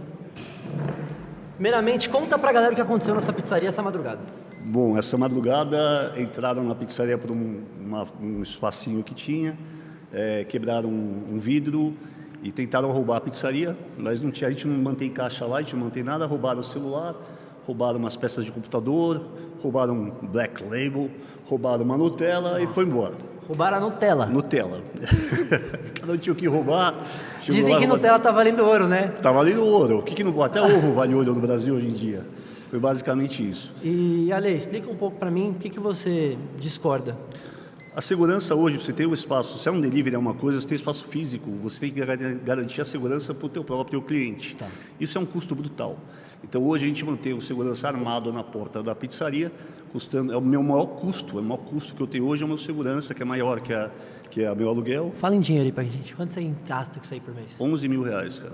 Primeiramente, conta pra galera o que aconteceu nessa pizzaria essa madrugada. Bom, essa madrugada entraram na pizzaria por um espacinho que tinha, quebraram um vidro e tentaram roubar a pizzaria, mas a gente não mantém caixa lá, a gente não mantém nada, roubaram o celular, roubaram umas peças de computador, roubaram um Black Label, roubaram uma Nutella e foi embora. Roubaram a Nutella? Nutella. Cada um tinha o que roubar. Dizem que Nutella tá valendo ouro, né? Tá valendo ouro. O que não... Até ovo vale ouro no Brasil hoje em dia. Foi basicamente isso. E, Ale, explica um pouco para mim o que você discorda. A segurança hoje, você tem um espaço, se é um delivery é uma coisa, você tem espaço físico, você tem que garantir a segurança para o teu próprio cliente. Tá. Isso é um custo brutal. Então hoje a gente mantém o segurança armado na porta da pizzaria, custando, é o meu maior custo, o maior custo que eu tenho hoje é o meu segurança, que é maior que é meu aluguel. Fala em dinheiro aí pra gente. Quanto você gasta com isso aí por mês? 11 mil reais, cara.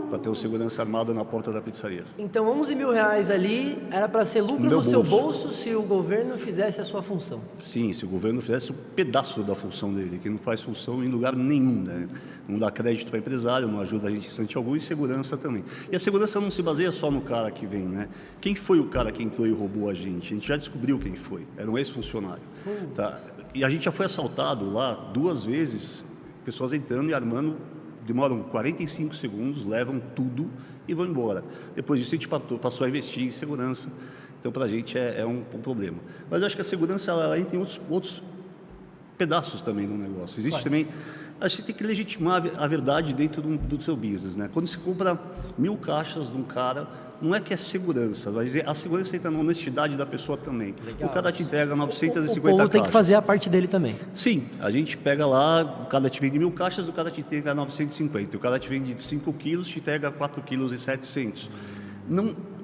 Para ter o segurança armado na porta da pizzaria. Então 11 mil reais ali era para ser lucro no seu bolso se o governo fizesse a sua função. Sim, se o governo fizesse um pedaço da função dele, que não faz função em lugar nenhum, né? Não dá crédito para empresário, não ajuda a gente em instante algum, e segurança também. E a segurança não se baseia só no cara que vem, né? Quem foi o cara que entrou e roubou a gente? A gente já descobriu quem foi, era um ex-funcionário. Tá? E a gente já foi assaltado lá 2 vezes, pessoas entrando e armando, demoram 45 segundos, levam tudo e vão embora. Depois disso a gente passou a investir em segurança. Então, para a gente é um problema. Mas eu acho que a segurança ela entra em outros pedaços também no negócio. Existe também... A gente tem que legitimar a verdade dentro do seu business, né? Quando você compra 1000 caixas de um cara, não é que é segurança, mas a segurança entra na honestidade da pessoa também. Legal. O cara te entrega 950 caixas. O povo tem caixas. Que fazer a parte dele também. Sim, a gente pega lá, o cara te vende 1000 caixas, o cara te entrega 950. O cara te vende 5 quilos, te entrega 4,7 kg. Não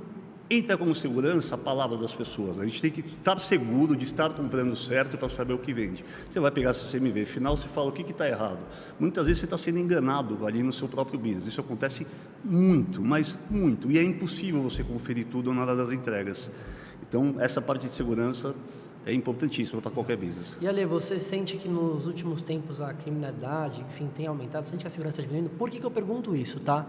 entra como segurança a palavra das pessoas. A gente tem que estar seguro de estar comprando certo para saber o que vende. Você vai pegar seu CMV final, você fala o que está errado. Muitas vezes você está sendo enganado ali no seu próprio business. Isso acontece muito, mas muito. E é impossível você conferir tudo na hora das entregas. Então, essa parte de segurança é importantíssima para qualquer business. E Ale, você sente que nos últimos tempos a criminalidade, enfim, tem aumentado? Você sente que a segurança está diminuindo? Por que eu pergunto isso, tá?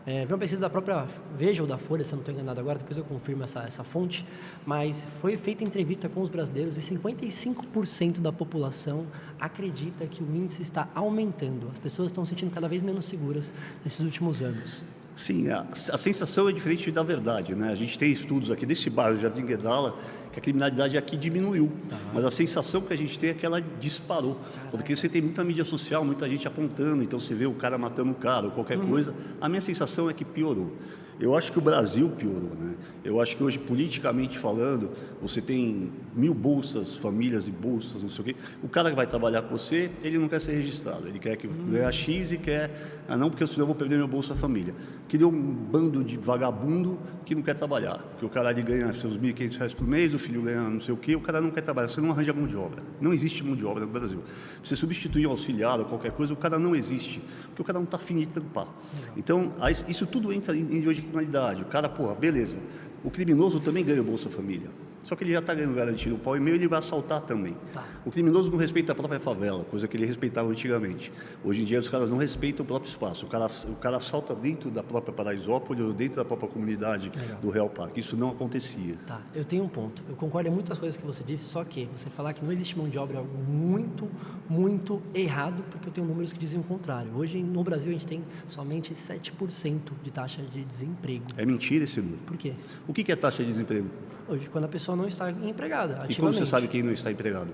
Vi uma pesquisa da própria Veja ou da Folha, se eu não estou enganado agora, depois eu confirmo essa fonte, mas foi feita entrevista com os brasileiros e 55% da população acredita que o índice está aumentando. As pessoas estão se sentindo cada vez menos seguras nesses últimos anos. Sim, a sensação é diferente da verdade, né? A gente tem estudos aqui desse bairro, Jardim Guedala, que a criminalidade aqui diminuiu, mas a sensação que a gente tem é que ela disparou, porque você tem muita mídia social, muita gente apontando, então você vê o cara matando o cara ou qualquer coisa, a minha sensação é que piorou. Eu acho que o Brasil piorou, né? Eu acho que hoje, politicamente falando, você tem 1000 bolsas, famílias de bolsas, não sei o quê. O cara que vai trabalhar com você, ele não quer ser registrado. Ele quer que ganhe X e quer... Ah, não, porque senão eu vou perder meu Bolsa Família. Criou um bando de vagabundo que não quer trabalhar. Porque o cara ali ganha seus R$ 1.500 por mês, o filho ganha não sei o quê, o cara não quer trabalhar. Você não arranja mão de obra. Não existe mão de obra no Brasil. Você substituir um auxiliar ou qualquer coisa, o cara não existe. Porque o cara não está afim de trampar. Então, isso tudo entra em nível de criminalidade. O cara, porra, beleza. O criminoso também ganha o Bolsa Família. Só que ele já está ganhando garantido o pau e meio, ele vai assaltar também. O criminoso não respeita a própria favela, coisa que ele respeitava antigamente. Hoje em dia os caras não respeitam o próprio espaço. O cara assalta dentro da própria Paraisópolis ou dentro da própria comunidade do Real Parque. Isso não acontecia. Tá, eu tenho um ponto. Eu concordo em muitas coisas que você disse, só que você falar que não existe mão de obra é algo muito, muito errado, porque eu tenho números que dizem o contrário. Hoje no Brasil a gente tem somente 7% de taxa de desemprego. É mentira esse número. Por quê? O que é taxa de desemprego? Hoje, quando a pessoa não está empregada, ativamente. E como você sabe quem não está empregado?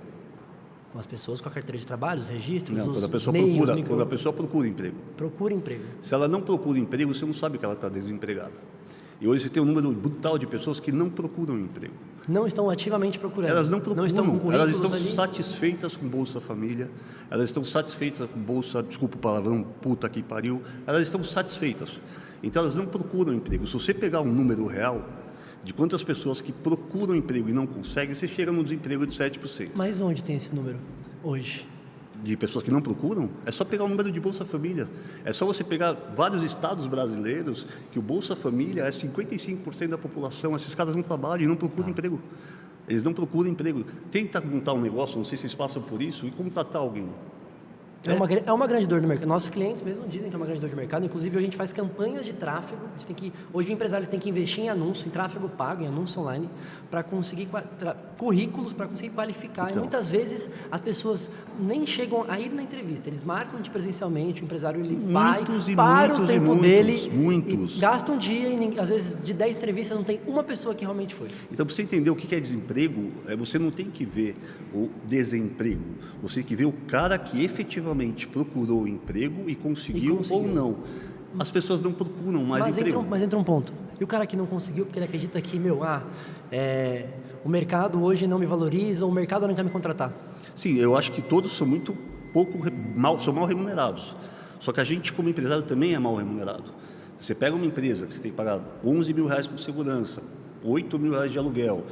Com as pessoas com a carteira de trabalho, os registros, não, os quando a pessoa meios, procura, quando a pessoa procura emprego. Procura emprego. Se ela não procura emprego, você não sabe que ela está desempregada. E hoje você tem um número brutal de pessoas que não procuram emprego. Não estão ativamente procurando. Elas não procuram, não estão com elas estão ali. satisfeitas com Bolsa Família, elas estão satisfeitas com Bolsa, desculpa o palavrão, puta que pariu, elas estão satisfeitas. Então elas não procuram emprego. Se você pegar um número real de quantas pessoas que procuram emprego e não conseguem, você chega no desemprego de 7%. Mas onde tem esse número hoje? De pessoas que não procuram? É só pegar o número de Bolsa Família. É só você pegar vários estados brasileiros que o Bolsa Família é 55% da população. Esses caras não trabalham e não procuram emprego. Eles não procuram emprego. Tenta montar um negócio, não sei se vocês passam por isso, e contratar alguém. É uma grande dor no mercado. Nossos clientes mesmo dizem que é uma grande dor de mercado. Inclusive, a gente faz campanhas de tráfego. A gente tem que, hoje o empresário tem que investir em anúncio, em tráfego pago, em anúncio online, para conseguir currículos, para conseguir qualificar. Então. E muitas vezes as pessoas nem chegam a ir na entrevista. Eles marcam de presencialmente, o empresário ele vai, para o tempo dele, e gasta um dia e às vezes de 10 entrevistas não tem uma pessoa que realmente foi. Então, para você entender o que é desemprego, você não tem que ver o desemprego. Você tem que ver o cara que efetivamente procurou emprego e conseguiu ou não. As pessoas não procuram mais emprego. Mas entra um ponto. E o cara que não conseguiu porque ele acredita que, O mercado hoje não me valoriza, o mercado não quer me contratar. Sim, eu acho que todos são são mal remunerados. Só que a gente, como empresário, também é mal remunerado. Você pega uma empresa que você tem que pagar 11 mil reais por segurança, 8 mil reais de aluguel,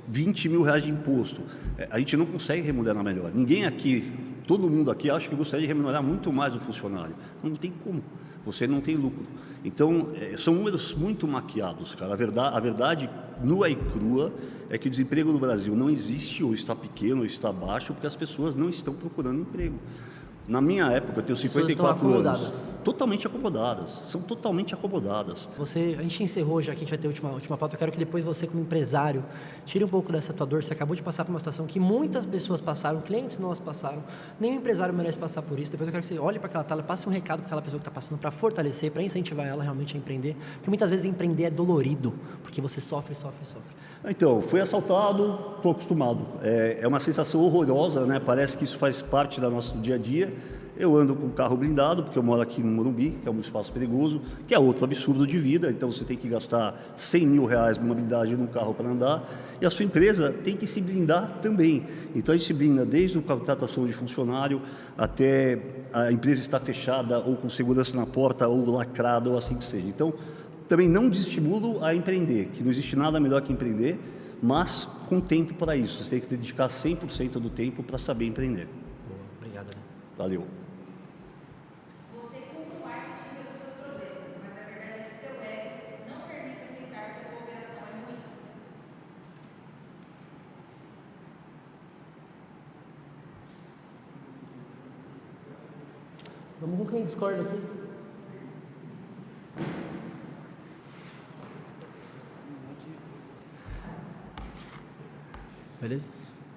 20 mil reais de imposto. A gente não consegue remunerar melhor. Ninguém aqui, todo mundo aqui acha que gostaria de remunerar muito mais o funcionário. Não tem como. Você não tem lucro. Então, são números muito maquiados, cara. A verdade, nua e crua, é que o desemprego no Brasil não existe, ou está pequeno, ou está baixo, porque as pessoas não estão procurando emprego. Na minha época, eu tenho 54 anos. Totalmente acomodadas. São totalmente acomodadas. A gente encerrou, já que a gente vai ter a última pauta. Eu quero que depois você, como empresário, tire um pouco dessa tua dor. Você acabou de passar por uma situação que muitas pessoas passaram, clientes nossos passaram. Nenhum empresário merece passar por isso. Depois eu quero que você olhe para aquela tela, passe um recado para aquela pessoa que está passando, para fortalecer, para incentivar ela realmente a empreender. Porque muitas vezes empreender é dolorido, porque você sofre. Então, fui assaltado, estou acostumado. É uma sensação horrorosa, né? Parece que isso faz parte do nosso dia a dia. Eu ando com carro blindado, porque eu moro aqui no Morumbi, que é um espaço perigoso, que é outro absurdo de vida. Então, você tem que gastar 100 mil reais numa blindagem num carro para andar. E a sua empresa tem que se blindar também. Então, a gente se blinda desde a contratação de funcionário até a empresa estar fechada ou com segurança na porta ou lacrada ou assim que seja. Então, também não desestimulo a empreender, que não existe nada melhor que empreender, mas com tempo para isso. Você tem que dedicar 100% do tempo para saber empreender. Boa, obrigado. Né? Valeu. Você culpa o marketing pelos seus problemas, mas a verdade é que seu ego não permite aceitar que a sua operação é ruim. Vamos com quem discorda aqui. Beleza?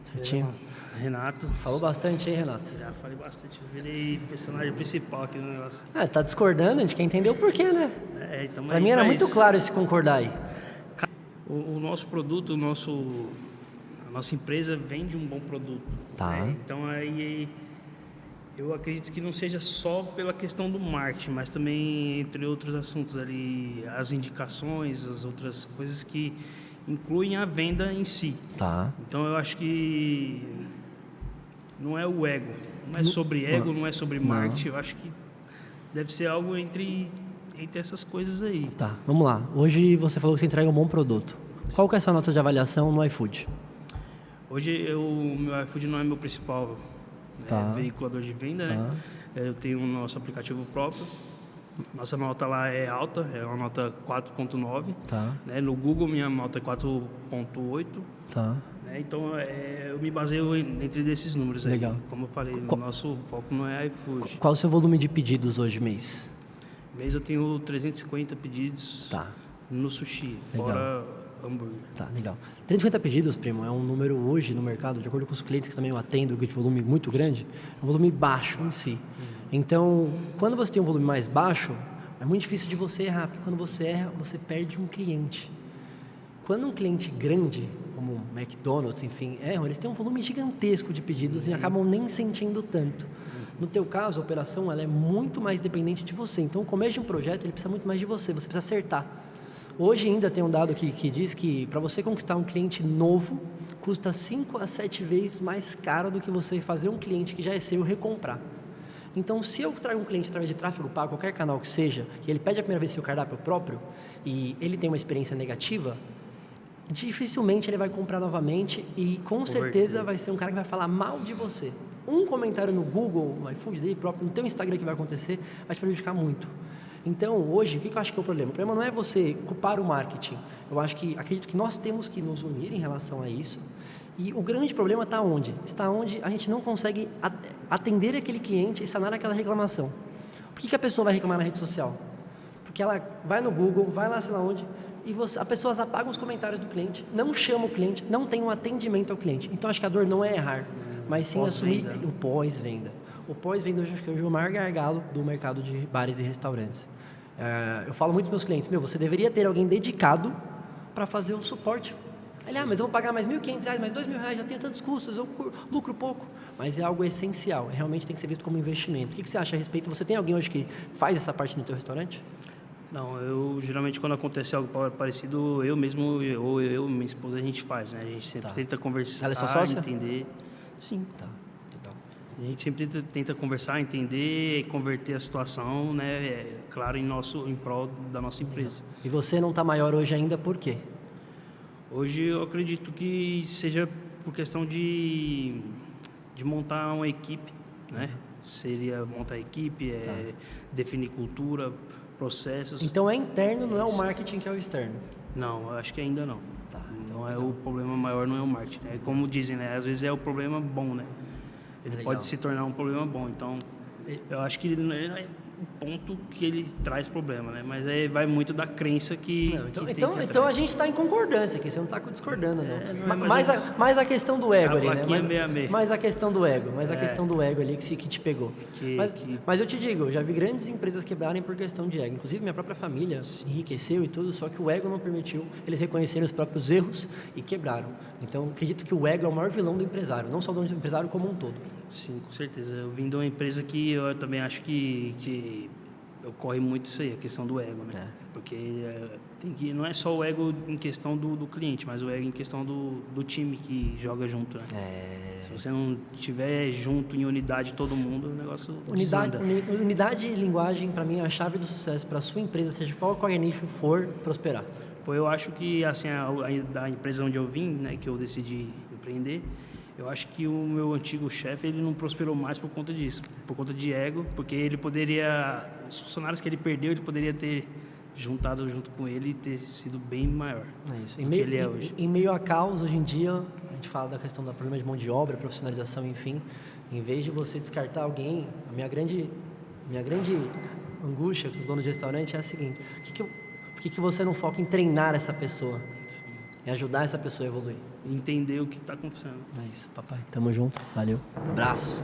Certinho. Renato. Falou bastante aí, Renato. Já falei bastante. Eu virei personagem principal aqui no negócio. Tá discordando, a gente quer entender o porquê, né? Então, pra mim era muito claro esse concordar aí. O nosso produto, a nossa empresa vende um bom produto. Tá. Então aí eu acredito que não seja só pela questão do marketing, mas também entre outros assuntos ali, as indicações, as outras coisas que incluem a venda em si. Tá. Então eu acho que não é o ego, não é sobre ego, não é sobre marketing. Eu acho que deve ser algo entre essas coisas aí. Tá, vamos lá. Hoje você falou que você entrega um bom produto. Qual que é a sua nota de avaliação no iFood? Hoje o meu iFood não é meu principal veiculador de venda, né? Eu tenho o nosso aplicativo próprio. Nossa nota lá é alta, é uma nota 4.9. Tá. Né? No Google, minha nota é 4.8. Tá. Né? Então, eu me baseio entre esses números. Legal. Aí. Como eu falei, o nosso foco não é iFood. Qual o seu volume de pedidos hoje, mês? Mês eu tenho 350 pedidos no sushi, Legal. fora hambúrguer. Tá, legal. 350 pedidos, primo, é um número hoje no mercado, de acordo com os clientes que também eu atendo, de volume muito grande, é um volume baixo em si. Então, quando você tem um volume mais baixo, é muito difícil de você errar, porque quando você erra, você perde um cliente. Quando um cliente grande, como o McDonald's, enfim, erram, eles têm um volume gigantesco de pedidos e acabam nem sentindo tanto. No teu caso, a operação ela é muito mais dependente de você. Então, o começo de um projeto, ele precisa muito mais de você precisa acertar. Hoje ainda tem um dado que diz que para você conquistar um cliente novo, custa 5 a 7 vezes mais caro do que você fazer um cliente que já é seu recomprar. Então, se eu trago um cliente através de tráfego pago, qualquer canal que seja, e ele pede a primeira vez seu cardápio próprio, e ele tem uma experiência negativa, dificilmente ele vai comprar novamente e com certeza vai ser um cara que vai falar mal de você. Um comentário no Google, no iFood dele próprio, no teu Instagram que vai acontecer, vai te prejudicar muito. Então, hoje, o que eu acho que é o problema? O problema não é você culpar o marketing. Acredito que nós temos que nos unir em relação a isso. E o grande problema está onde? Está onde a gente não consegue atender aquele cliente e sanar aquela reclamação. Por que a pessoa vai reclamar na rede social? Porque ela vai no Google, vai lá sei lá onde, e as pessoas apagam os comentários do cliente, não chamam o cliente, não tem um atendimento ao cliente. Então, acho que a dor não é errar, mas sim assumir o pós-venda. O pós-venda hoje, acho que é o maior gargalo do mercado de bares e restaurantes. Eu falo muito para meus clientes, você deveria ter alguém dedicado para fazer o suporte. Ele, mas eu vou pagar mais R$1.500, mais R$2.000, já tenho tantos custos, eu lucro pouco. Mas é algo essencial, realmente tem que ser visto como investimento. O que você acha a respeito? Você tem alguém hoje que faz essa parte no teu restaurante? Não, eu geralmente quando acontece algo parecido, eu mesmo, ou eu e minha esposa, a gente faz, né? A gente sempre tenta conversar, Ela é sua sócia? entender. Sim. Tá, legal. A gente sempre tenta conversar, entender, converter a situação, né? Claro, em prol da nossa empresa. E você não está maior hoje ainda por quê? Hoje eu acredito que seja por questão de montar uma equipe, né? Seria montar a equipe, definir cultura, processos. Então é interno, não é o marketing que é o externo? Não, eu acho que ainda não. Tá, então o problema maior não é o marketing. É como dizem, né? Às vezes é o problema bom, né? Ele pode se tornar um problema bom. Então, eu acho que não é o ponto que ele traz problema, né? Mas vai muito da crença que. Não, que então a gente está em concordância aqui, você não está discordando, não. não é mais a questão do ego a ali, né? plaquinha meia-meia. Mais a questão do ego, a questão do ego ali que te pegou. Mas eu te digo, eu já vi grandes empresas quebrarem por questão de ego. Inclusive, minha própria família enriqueceu e tudo, só que o ego não permitiu eles reconhecerem os próprios erros e quebraram. Então, acredito que o ego é o maior vilão do empresário, não só do empresário como um todo. Sim, com certeza. Eu vim de uma empresa que eu também acho que ocorre muito isso aí, a questão do ego, né? Porque não é só o ego em questão do cliente, mas o ego em questão do time que joga junto, né? Se você não estiver junto em unidade todo mundo, o negócio Unidade e linguagem, para mim, é a chave do sucesso para a sua empresa, seja qual nicho for, prosperar. Pô, eu acho que, assim, da empresa onde eu vim, né, que eu decidi empreender, eu acho que o meu antigo chefe, ele não prosperou mais por conta disso, por conta de ego, porque ele poderia, os funcionários que ele perdeu, ele poderia ter juntado junto com ele e ter sido bem maior do que ele é hoje. Em meio a caos, hoje em dia, a gente fala da questão do problema de mão de obra, profissionalização, enfim, em vez de você descartar alguém, a minha grande angústia com o dono de restaurante é a seguinte: por que você não foca em treinar essa pessoa? E ajudar essa pessoa a evoluir. Entender o que está acontecendo. É isso, papai. Tamo junto. Valeu. Abraço.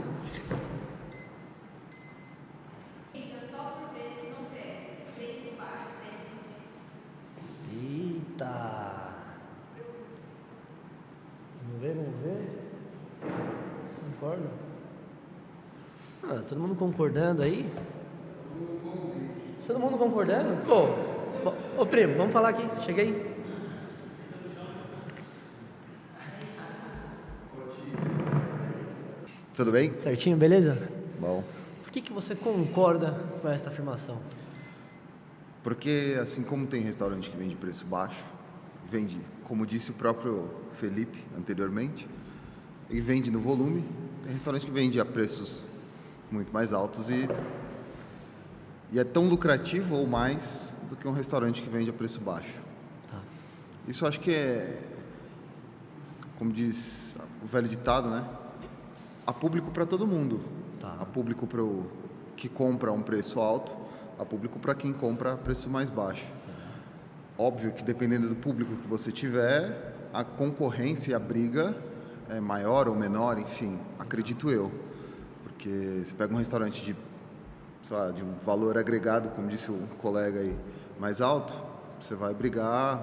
Então, só por preço não cresce. Preço baixo, cresce. Eita. Vamos ver. Concorda? Todo mundo concordando aí? Todo mundo concordando? Ô primo, vamos falar aqui. Chega aí. Tudo bem? Certinho, beleza? Bom. Por que você concorda com esta afirmação? Porque, assim como tem restaurante que vende preço baixo, vende, como disse o próprio Felipe anteriormente, e vende no volume, tem restaurante que vende a preços muito mais altos e é tão lucrativo ou mais do que um restaurante que vende a preço baixo. Tá. Isso eu acho que é, como diz o velho ditado, né? Há público para todo mundo. Tá. Há público para o que compra a um preço alto, há público para quem compra a preço mais baixo. Óbvio que dependendo do público que você tiver, a concorrência e a briga é maior ou menor, enfim, acredito eu. Porque você pega um restaurante de, sei lá, de um valor agregado, como disse o colega aí, mais alto, você vai brigar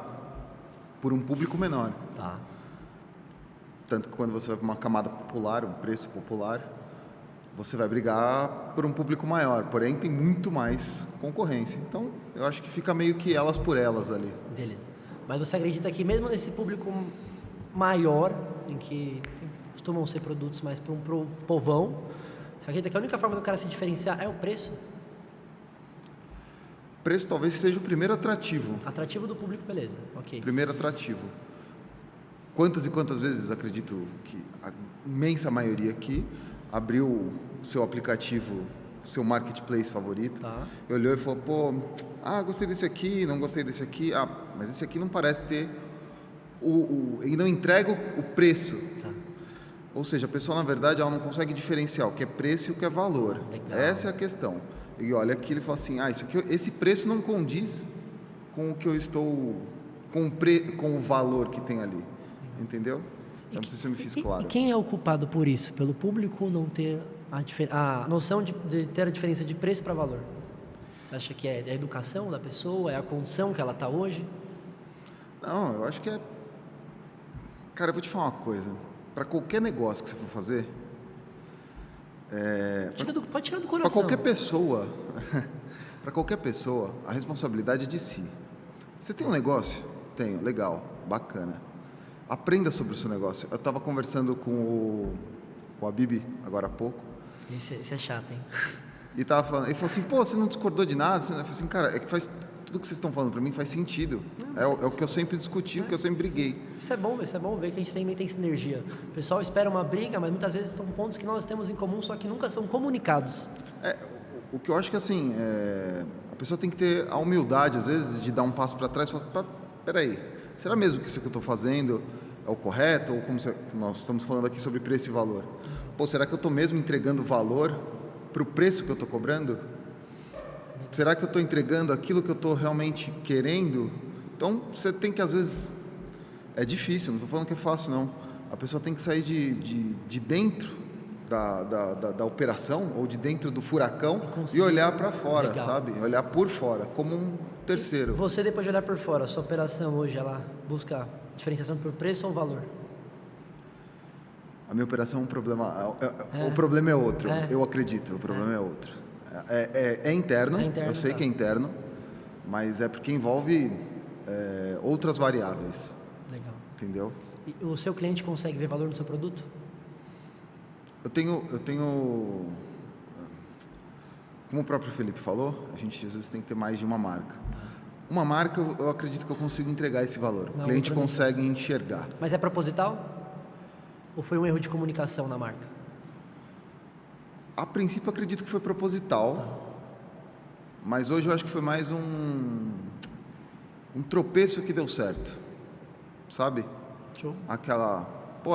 por um público menor. Tá. Tanto que quando você vai para uma camada popular, um preço popular, você vai brigar por um público maior, porém tem muito mais concorrência. Então, eu acho que fica meio que elas por elas ali. Beleza. Mas você acredita que mesmo nesse público maior, em que costumam ser produtos mais para um povão, você acredita que a única forma do cara se diferenciar é o preço? Preço talvez seja o primeiro atrativo. Atrativo do público, beleza. Ok. Primeiro atrativo. Quantas e quantas vezes, acredito que a imensa maioria aqui abriu o seu aplicativo, o seu marketplace favorito, e olhou e falou, pô, gostei desse aqui, não gostei desse aqui, mas esse aqui não parece ter ele não entrega o preço. Ou seja, a pessoa, na verdade, ela não consegue diferenciar o que é preço e o que é valor. Legal. Essa é a questão. E olha aqui, ele fala assim, esse preço não condiz com o que eu estou, com o valor que tem ali. Entendeu? Eu não sei se eu me fiz claro. E quem é o culpado por isso? Pelo público não ter a noção de ter a diferença de preço para valor? Você acha que é a educação da pessoa? É a condição que ela está hoje? Não, eu acho que é... Cara, eu vou te falar uma coisa. Para qualquer negócio que você for fazer... Pode tirar do coração. Para qualquer pessoa... Para qualquer pessoa, a responsabilidade é de si. Você tem um negócio? Tenho, legal, bacana. Aprenda sobre o seu negócio. Eu estava conversando com o Habib agora há pouco. Esse é chato, hein? E tava falando, ele falou assim, pô, você não discordou de nada? Eu falei assim, cara, é que tudo que vocês estão falando para mim faz sentido. É o que eu sempre discuti, o que eu sempre briguei. Isso é bom ver que a gente também tem sinergia. O pessoal espera uma briga, mas muitas vezes são pontos que nós temos em comum, só que nunca são comunicados. O que eu acho que assim, a pessoa tem que ter a humildade, às vezes, de dar um passo para trás e falar, peraí, será mesmo que isso que eu estou fazendo é o correto? Ou como nós estamos falando aqui sobre preço e valor. Pô, será que eu estou mesmo entregando valor para o preço que eu estou cobrando? Será que eu estou entregando aquilo que eu estou realmente querendo? Então, você tem que, às vezes... É difícil, não estou falando que é fácil, não. A pessoa tem que sair de dentro da operação ou de dentro do furacão e olhar para fora, Legal. Sabe? Olhar por fora, como um terceiro. Você, depois de olhar por fora, a sua operação hoje, ela busca diferenciação por preço ou valor? A minha operação é um problema... O problema é outro, eu acredito, o problema é outro. É interno, eu sei que é interno, mas é porque envolve outras variáveis. Legal. Entendeu? E o seu cliente consegue ver valor no seu produto? Eu tenho... Como o próprio Felipe falou, a gente às vezes tem que ter mais de uma marca. Uma marca, eu acredito que eu consigo entregar esse valor. O cliente consegue enxergar. Mas é proposital? Ou foi um erro de comunicação na marca? A princípio, eu acredito que foi proposital. Mas hoje eu acho que foi mais um tropeço que deu certo. Sabe? Show. Aquela... Pô,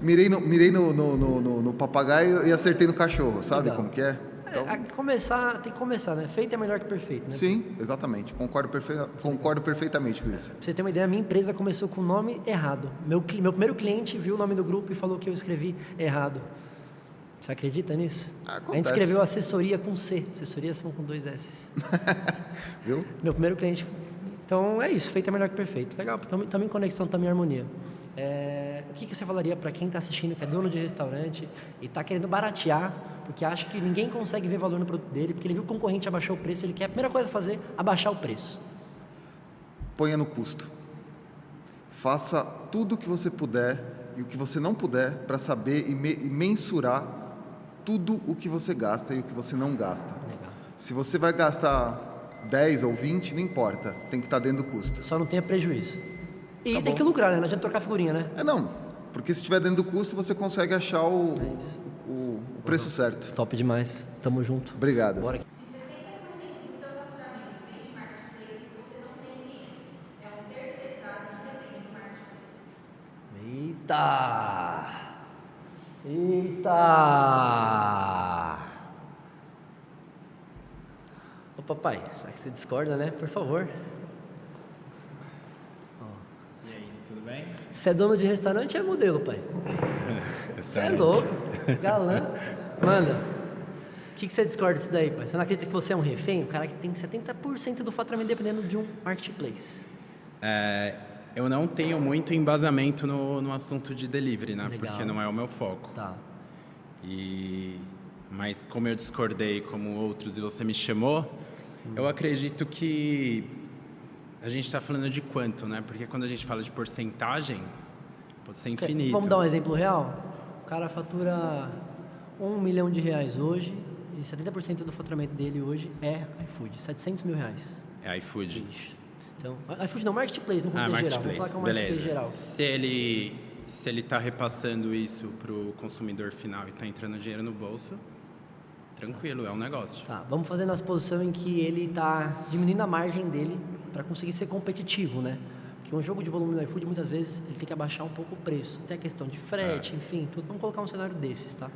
mirei no papagaio e acertei no cachorro. Sabe Legal. como que é? Então... Tem que começar, né? Feito é melhor que perfeito, né? Sim, exatamente. Concordo perfeitamente com isso. Pra você ter uma ideia, a minha empresa começou com o nome errado. Meu primeiro cliente viu o nome do grupo e falou que eu escrevi errado. Você acredita nisso? Acontece. A gente escreveu assessoria com C. Assessoria são com 2 S. Viu? Meu primeiro cliente. Então é isso, feito é melhor que perfeito. Legal, estamos em conexão, estamos em harmonia. O que você falaria para quem está assistindo, que é dono de restaurante e está querendo baratear, porque acha que ninguém consegue ver valor no produto dele, porque ele viu que o concorrente abaixou o preço, ele quer a primeira coisa a fazer, abaixar o preço. Ponha no custo. Faça tudo o que você puder e o que você não puder para saber e mensurar tudo o que você gasta e o que você não gasta. Legal. Se você vai gastar 10 ou 20, não importa, tem que estar dentro do custo. Só não tenha prejuízo. E Tá tem que lucrar, né? Não adianta trocar figurinha, né? Não, porque se estiver dentro do custo, você consegue achar o preço certo. Top demais. Tamo junto. Obrigado. Bora. Eita! Ô papai, já que você discorda, né? Por favor. E aí, tudo bem? Você é dono de restaurante ou é modelo, pai? Você é louco, galã. Manda, o que você discorda disso daí, pai? Você não acredita que você é um refém? O cara que tem 70% do faturamento dependendo de um marketplace. Eu não tenho muito embasamento no assunto de delivery, né? Legal. Porque não é o meu foco. Tá. Mas como eu discordei, como outros, e você me chamou, eu acredito que a gente está falando de quanto, né? Porque quando a gente fala de porcentagem, pode ser infinito. Vamos dar um exemplo real? O cara fatura R$1 milhão hoje e 70% do faturamento dele hoje é iFood, R$700 mil. É iFood. Então, iFood não, Marketplace, no contexto geral. Vamos falar que é um Marketplace geral. Se ele está repassando isso para o consumidor final e está entrando dinheiro no bolso, tranquilo, é um negócio. Tá, vamos fazer na posição em que ele está diminuindo a margem dele para conseguir ser competitivo, né? Porque um jogo de volume no iFood, muitas vezes, ele tem que abaixar um pouco o preço. Tem a questão de frete, enfim, tudo. Vamos colocar um cenário desses, tá?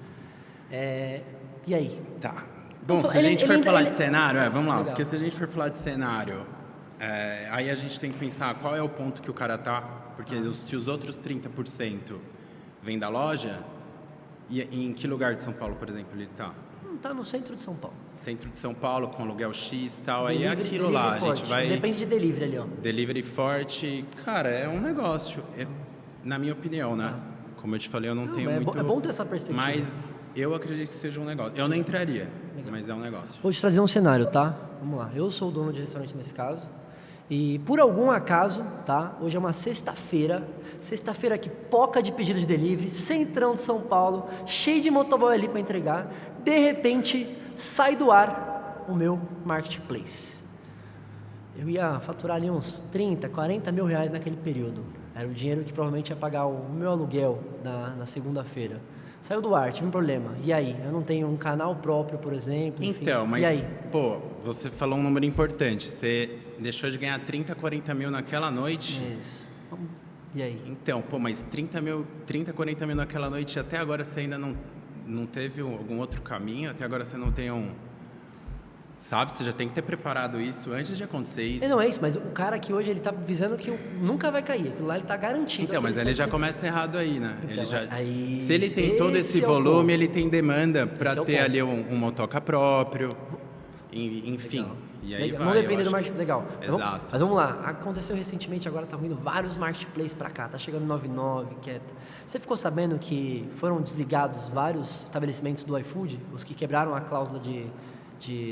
E aí? Tá. Bom, se a gente for falar de cenário, vamos lá. Legal. Porque se a gente for falar de cenário, aí a gente tem que pensar qual é o ponto que o cara tá. Porque se os outros 30% vêm da loja, e em que lugar de São Paulo, por exemplo, ele tá? Tá no centro de São Paulo. Centro de São Paulo, com aluguel X e tal, aí é Delivery, aquilo lá. forte. A gente vai... Depende de delivery ali, ó. Delivery forte. Cara, é um negócio. Na minha opinião, né? Como eu te falei, eu não tenho muito... É bom ter essa perspectiva. Mas eu acredito que seja um negócio. Eu não entraria, mas é um negócio. Vou te trazer um cenário, tá? vamos lá. Eu sou o dono de restaurante nesse caso. E por algum acaso, tá? Hoje é uma sexta-feira que poca de pedido de delivery, centrão de São Paulo, cheio de motoboy ali para entregar. De repente, sai do ar o meu marketplace. Eu ia faturar ali uns 30, 40 mil reais naquele período. Era o dinheiro que provavelmente ia pagar o meu aluguel na segunda-feira. Saiu do ar, tive um problema. E aí? Eu não tenho um canal próprio, por exemplo. Enfim. Então, mas, e aí? pô, você falou um número importante. Você deixou de ganhar 30, 40 mil naquela noite. Isso. E aí? Então, pô, mas 30, 40 mil naquela noite, até agora você ainda não teve algum outro caminho? Até agora você não tem um... Sabe, você já tem que ter preparado isso antes de acontecer isso. Não é isso, mas o cara que hoje ele tá visando que nunca vai cair. Aquilo lá ele tá garantido. Então, mas ele já começa errado aí, né? Então, ele já, aí, se ele tem todo esse volume, ele tem demanda para ter ponto. ali um motoca próprio, enfim. Legal. E aí Legal. vai, Não depende do eu acho marketplace. Legal. Exato. Mas vamos lá. Aconteceu recentemente, agora tá vindo vários marketplaces para cá. Tá chegando 99, Cat. Você ficou sabendo que foram desligados vários estabelecimentos do iFood? Os que quebraram a cláusula de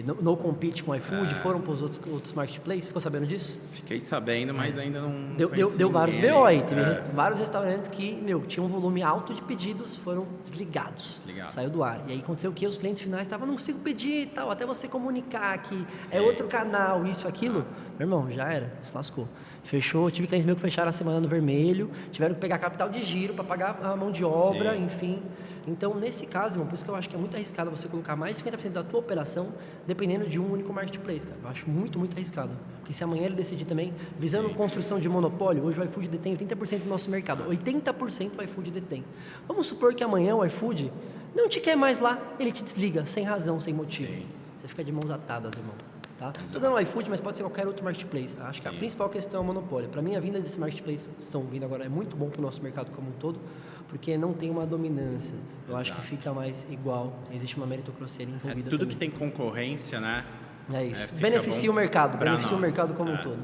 no compete com o iFood, foram para os outros marketplaces? Ficou sabendo disso? Fiquei sabendo, mas ainda não Deu vários ninguém, BO aí. Teve vários restaurantes que, tinham um volume alto de pedidos, foram desligados. Saiu do ar. E aí aconteceu o quê? Os clientes finais estavam, não consigo pedir e tal, até você comunicar que é outro canal, isso, aquilo. Meu irmão, já era, se lascou. Fechou, tive clientes meus que fecharam a semana no vermelho, tiveram que pegar capital de giro para pagar a mão de obra, enfim. Então, nesse caso, irmão, por isso que eu acho que é muito arriscado você colocar mais de 50% da tua operação dependendo de um único marketplace, cara. Eu acho muito, muito arriscado. Porque se amanhã ele decidir também, visando construção de monopólio, hoje o iFood detém 80% do nosso mercado, 80% o iFood detém. Vamos supor que amanhã o iFood não te quer mais lá, ele te desliga, sem razão, sem motivo. Você fica de mãos atadas, irmão. Tá? Estou dando o iFood, mas pode ser qualquer outro marketplace. Acho que a principal questão é o monopólio. Para mim, a vinda desse marketplace que estão vindo agora é muito bom para o nosso mercado como um todo, porque não tem uma dominância. Eu acho que fica mais igual. Existe uma meritocracia envolvida tudo também. que tem concorrência, né? É isso. Beneficia o mercado, beneficia o mercado como um todo.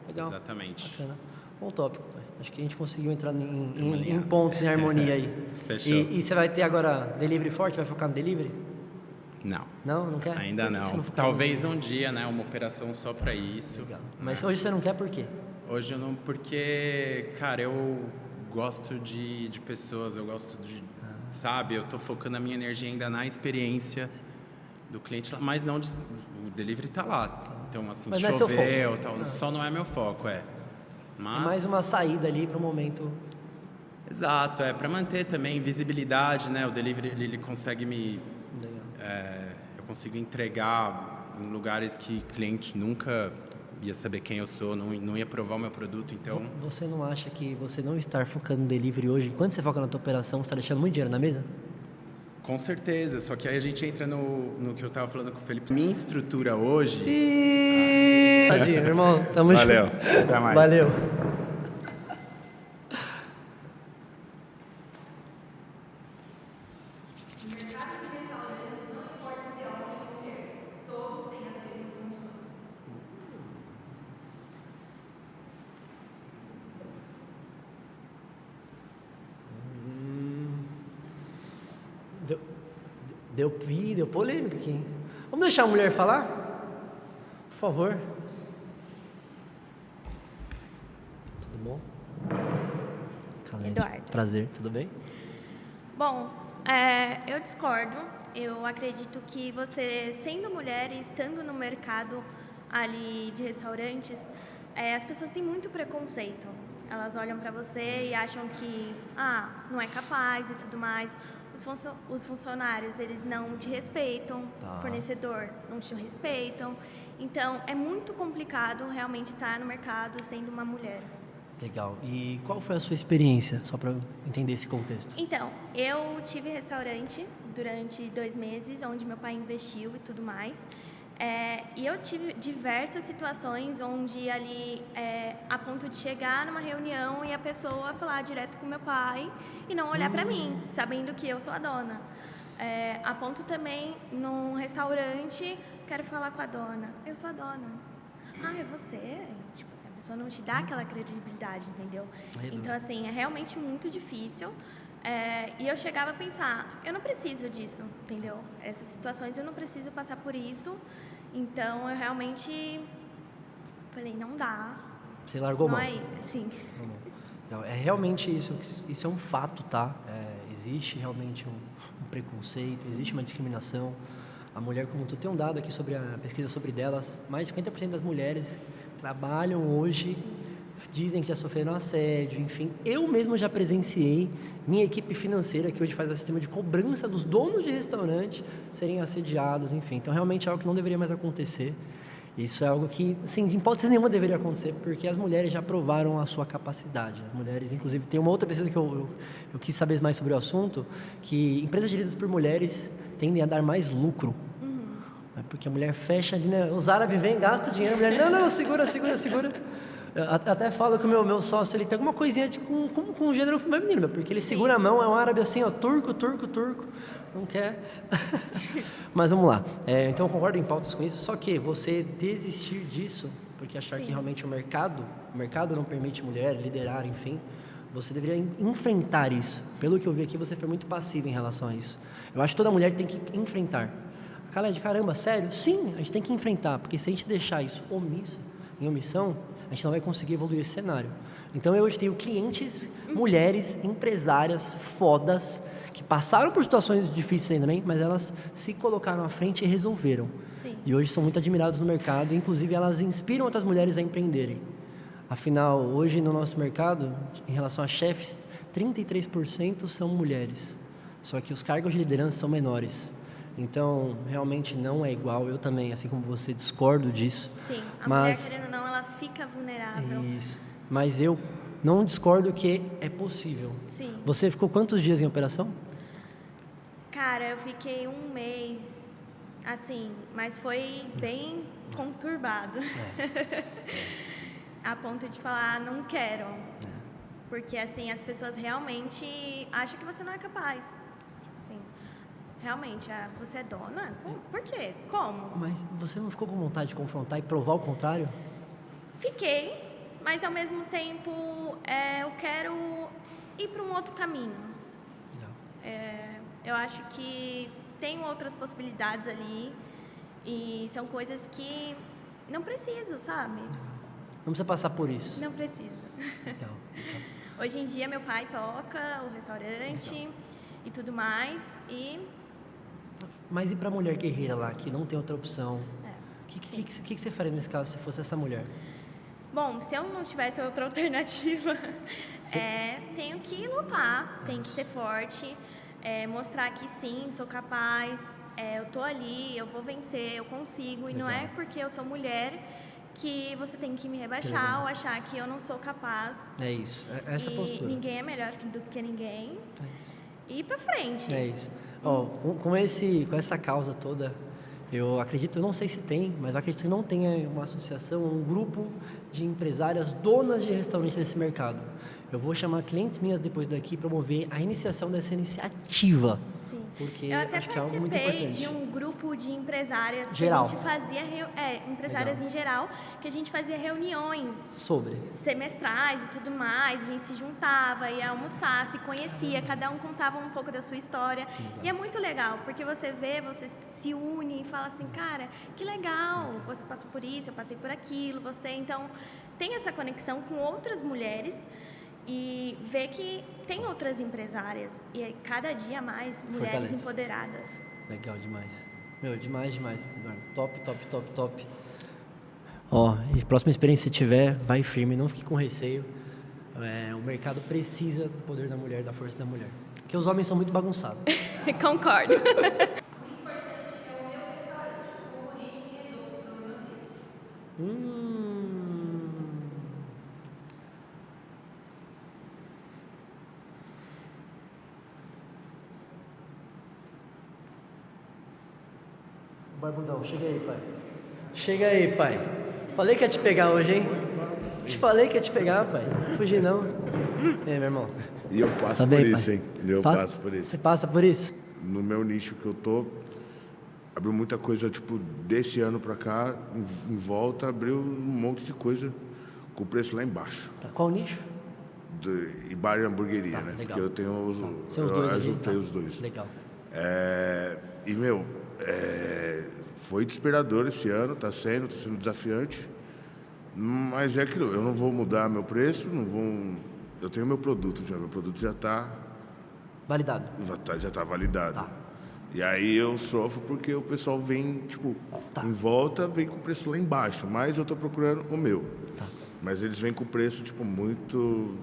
Legal. Exatamente. Bacana. Bom tópico. Acho que a gente conseguiu entrar em pontos em harmonia aí. Fechou. E você vai ter agora delivery forte? Vai focar no delivery? Não. Não? Não quer? Ainda não. Talvez um dia, né? Uma operação só para isso. Legal. Mas hoje você não quer por quê? Hoje eu não... Porque, cara, eu gosto de pessoas, eu gosto de... Sabe? Eu tô focando a minha energia ainda na experiência do cliente, mas não... O delivery tá lá. Então, assim, mas choveu, tal, só não é meu foco, Mas... É mais uma saída ali para o momento... Exato, para manter também visibilidade, né? O delivery, ele consegue me... eu consigo entregar em lugares que cliente nunca ia saber quem eu sou, não ia provar o meu produto, então... Você não acha que você não estar focando no delivery hoje, enquanto você foca na tua operação, você está deixando muito dinheiro na mesa? Com certeza, só que aí a gente entra no que eu estava falando com o Felipe. Minha estrutura hoje... Tadinho, irmão, tamo junto. Valeu, até mais. Valeu. Deu polêmica aqui, hein? Vamos deixar a mulher falar? Por favor. Tudo bom? Eduardo. Prazer, tudo bem? Bom, eu discordo. Eu acredito que você, sendo mulher e estando no mercado ali de restaurantes, as pessoas têm muito preconceito. Elas olham para você e acham que, não é capaz e tudo mais. Os funcionários, eles não te respeitam, o fornecedor não te respeitam. Então, é muito complicado realmente estar no mercado sendo uma mulher. Legal. E qual foi a sua experiência, só para eu entender esse contexto? Então, eu tive restaurante durante 2 meses, onde meu pai investiu e tudo mais. E eu tive diversas situações onde ali, a ponto de chegar numa reunião e a pessoa falar direto com meu pai e não olhar para mim, sabendo que eu sou a dona. A ponto também, num restaurante, quero falar com a dona. Eu sou a dona. É você? Tipo, a pessoa não te dá aquela credibilidade, entendeu? Então, assim, é realmente muito difícil. E eu chegava a pensar, eu não preciso disso, entendeu? Essas situações eu não preciso passar por isso. Então eu realmente falei, não dá. Você largou não mão? Sim. Não, é realmente isso é um fato, tá? Existe realmente um preconceito, existe uma discriminação. A mulher como um todo, tem um dado aqui sobre a pesquisa sobre delas, mais de 50% das mulheres trabalham hoje, dizem que já sofreram assédio, enfim. Eu mesmo já presenciei minha equipe financeira, que hoje faz o sistema de cobrança dos donos de restaurante, serem assediados, enfim. Então, realmente é algo que não deveria mais acontecer. Isso é algo que, assim, de hipótese nenhuma deveria acontecer, porque as mulheres já provaram a sua capacidade. As mulheres, inclusive, tem uma outra pesquisa que eu quis saber mais sobre o assunto, que empresas geridas por mulheres tendem a dar mais lucro. Porque a mulher fecha ali, né? Os árabes vêm, gastam dinheiro, a mulher, não, segura. Eu até falo que o meu sócio, ele tem alguma coisinha com o gênero feminino, porque ele segura a mão, é um árabe assim, ó, turco, não quer. Mas vamos lá. Então eu concordo em pautas com isso, só que você desistir disso, porque achar que realmente o mercado não permite mulher liderar, enfim, você deveria enfrentar isso. Pelo que eu vi aqui, você foi muito passivo em relação a isso. Eu acho que toda mulher tem que enfrentar. Khaled, caramba, sério? Sim, a gente tem que enfrentar, porque se a gente deixar isso em omissão, a gente não vai conseguir evoluir esse cenário. Então eu hoje tenho clientes, mulheres, empresárias fodas, que passaram por situações difíceis também, mas elas se colocaram à frente e resolveram. Sim. E hoje são muito admiradas no mercado, inclusive elas inspiram outras mulheres a empreenderem. Afinal, hoje no nosso mercado, em relação a chefes, 33% são mulheres, só que os cargos de liderança são menores. Então, realmente não é igual. Eu também, assim como você, discordo disso. Sim, a mulher, querendo ou não, ela fica vulnerável. Isso. Mas eu não discordo que é possível. Sim. Você ficou quantos dias em operação? Cara, eu fiquei 1 mês, assim, mas foi bem conturbado. A ponto de falar, não quero. Porque, assim, as pessoas realmente acham que você não é capaz. Realmente, você é dona? Por quê? Como? Mas você não ficou com vontade de confrontar e provar o contrário? Fiquei, mas ao mesmo tempo eu quero ir para um outro caminho. Eu acho que tem outras possibilidades ali e são coisas que não preciso, sabe? Não precisa passar por isso. Não precisa. Legal. Hoje em dia meu pai toca o restaurante e tudo mais Mas e para a mulher guerreira lá, que não tem outra opção? O que você faria nesse caso, se fosse essa mulher? Bom, se eu não tivesse outra alternativa, tenho que lutar, tenho que ser forte, mostrar que sim, sou capaz, eu tô ali, eu vou vencer, eu consigo. E não é porque eu sou mulher que você tem que me rebaixar ou achar que eu não sou capaz. É isso, essa postura. Ninguém é melhor do que ninguém. E ir pra frente. É isso. Com essa causa toda, eu acredito, eu não sei se tem, mas eu acredito que não tenha uma associação, um grupo de empresárias donas de restaurante desse mercado. Eu vou chamar clientes minhas depois daqui para promover a iniciação dessa iniciativa. Sim. Porque eu até acho que é algo muito importante. participei de um grupo de empresárias Geral. que a gente fazia, empresárias Legal. em geral, que a gente fazia reuniões Sobre. semestrais e tudo mais, a gente se juntava, ia almoçar, se conhecia, cada um contava um pouco da sua história. E é muito legal, porque você vê, você se une e fala assim, cara, que legal, você passou por isso, eu passei por aquilo, você então tem essa conexão com outras mulheres e vê que tem outras empresárias e cada dia mais mulheres Fortalece. empoderadas. Legal demais. Meu, demais, Eduardo. Top. E próxima experiência que tiver, vai firme, não fique com receio. O mercado precisa do poder da mulher, da força da mulher. Porque os homens são muito bagunçados. Concordo. Barbudão, chega aí, pai. Falei que ia te pegar hoje, hein? Te falei que ia te pegar, pai. Não fugi, não. E aí, meu irmão? E eu passo Tá por bem, isso, pai? hein? Eu passo por isso. Você passa por isso? No meu nicho que eu tô, abriu muita coisa, tipo, desse ano pra cá, em volta, abriu um monte de coisa com o preço lá embaixo. Tá. Qual nicho? e bar e hamburgueria, né? legal. Porque eu tenho São os dois ali, juntei os dois. Legal. E, meu, foi desesperador esse ano, tá sendo desafiante. Mas é aquilo, eu não vou mudar meu preço, eu tenho meu produto já está validado. Já tá validado. E aí eu sofro porque o pessoal vem, tipo, em volta, vem com o preço lá embaixo, mas eu tô procurando o meu. Mas eles vêm com o preço, tipo, muito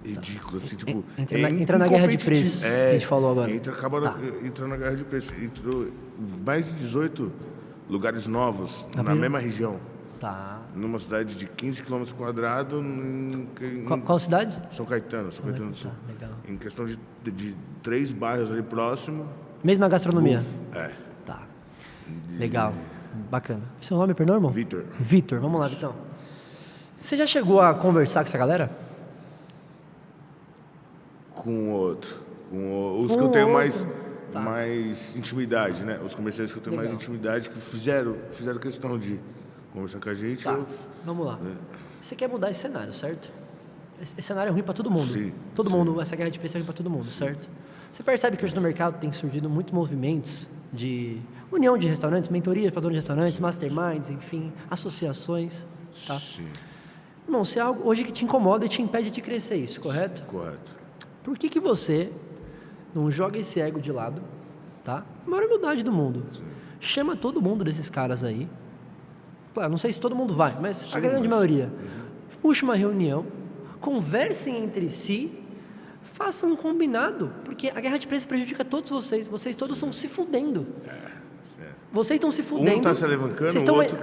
ridículo, assim, tipo... Entra na guerra de preço, que a gente falou agora. Entra na guerra de preço. Entrou mais de 18 lugares novos na mesma região. Numa cidade de 15 km². Qual cidade? São Caetano do Sul. Legal. Em questão de 3 bairros ali próximo. Mesma gastronomia? É. Tá. Legal. Bacana. Seu nome, perdão, irmão? Vitor. Vitor, vamos lá, Vitão. Você já chegou a conversar com essa galera? Com outro. Os que eu tenho mais intimidade, né? Os comerciantes que eu tenho mais intimidade, que fizeram questão de conversar com a gente. Vamos lá. Você quer mudar esse cenário, certo? Esse cenário é ruim para todo mundo. Sim. Todo mundo, essa guerra de preço é ruim para todo mundo, certo? Você percebe que hoje no mercado tem surgido muitos movimentos de união de restaurantes, mentorias para donos de restaurantes, masterminds, enfim, associações, tá? Sim. Irmão, se é algo hoje que te incomoda e te impede de crescer isso, correto? Correto. Por que você não joga esse ego de lado, tá? A maior humildade do mundo. Sim. Chama todo mundo desses caras aí. Claro, não sei se todo mundo vai, mas a grande maioria. Puxa uma reunião, conversem entre si, façam um combinado, porque a guerra de preços prejudica todos vocês. Vocês todos estão se fudendo. Vocês estão se fudendo. Um está se alavancando, o outro...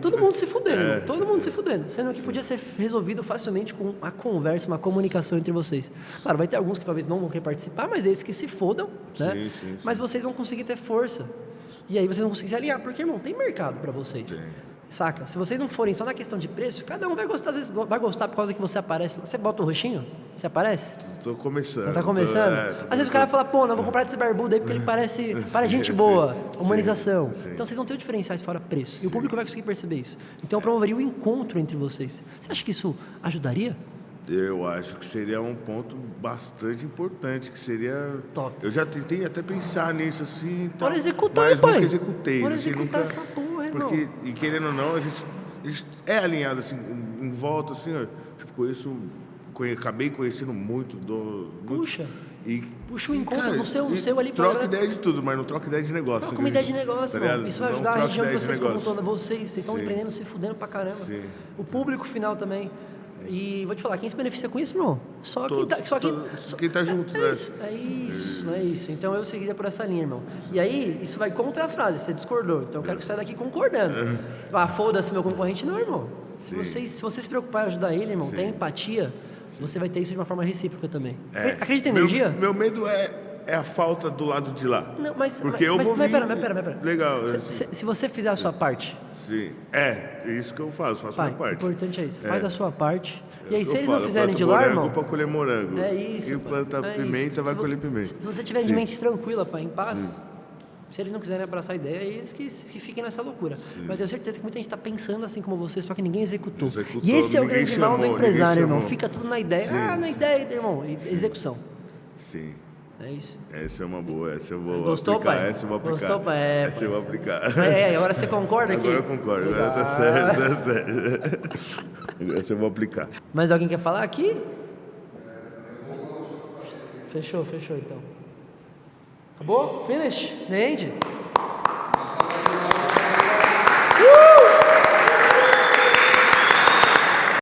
todo mundo se fudendo. Todo mundo se fudendo. Sendo que podia ser resolvido facilmente com uma conversa, uma comunicação entre vocês. Claro, vai ter alguns que talvez não vão querer participar, mas esses que se fodam, né? Sim. Mas vocês vão conseguir ter força. E aí vocês vão conseguir se alinhar, porque, irmão, tem mercado para vocês. Saca? Se vocês não forem só na questão de preço, cada um vai gostar, às vezes vai gostar por causa que você aparece. Você bota o roxinho? Você aparece? Tô começando. Não tá começando? Às vezes o cara fala, pô, não vou comprar desse barbudo aí porque ele parece gente boa, humanização. Então vocês vão ter diferenciais fora preço. E o público vai conseguir perceber isso. Então eu promoveria um encontro entre vocês. Você acha que isso ajudaria? Eu acho que seria um ponto bastante importante, que seria... Top. Eu já tentei até pensar nisso, assim... Bora executar, mas pai. Nunca executei. Bora assim, executar essa porra, irmão. Porque, e querendo ou não, a gente é alinhado, assim, em volta, assim, ó. Tipo, acabei conhecendo muito Puxa. Puxa o encontro cara, no seu ali. Troca ideia de tudo, mas não troca ideia de negócio. Troca uma ideia de negócio, mano. Isso vai ajudar a região de vocês como toda. Vocês estão empreendendo, se fudendo pra caramba. Sim. O público final também. E vou te falar, quem se beneficia com isso, irmão? Quem tá junto, né? É isso. Então eu seguiria por essa linha, irmão. E aí, isso vai contra a frase, você discordou. Então eu quero que você saia daqui concordando. Foda-se meu concorrente, não, irmão. Se você se preocupar em ajudar ele, irmão, ter empatia, você vai ter isso de uma forma recíproca também. Acredita em energia? Meu medo é a falta do lado de lá. Não, mas pera. Legal. Se você fizer a sua parte... Sim. É isso que eu faço a minha parte. O importante é isso. Faz a sua parte. E aí, se eles não fizerem de lá, irmão... para colher morango. É isso. E planta pimenta, vai colher pimenta. Se você tiver de mente tranquila, pai, em paz... Se eles não quiserem abraçar a ideia, eles que fiquem nessa loucura. Mas eu tenho certeza que muita gente está pensando assim como você, só que ninguém executou. E esse é o grande mal do empresário, irmão. Fica tudo na ideia. Na ideia, irmão. Execução. Sim. É isso. Essa é uma boa, essa eu vou Gostou, aplicar. Pai? Essa eu vou aplicar. Gostou, pai? Essa eu vou aplicar. Agora você concorda aqui? Agora eu concordo, agora tá certo. Essa eu vou aplicar. Mais alguém quer falar aqui? Fechou então. Acabou? Finish? The end?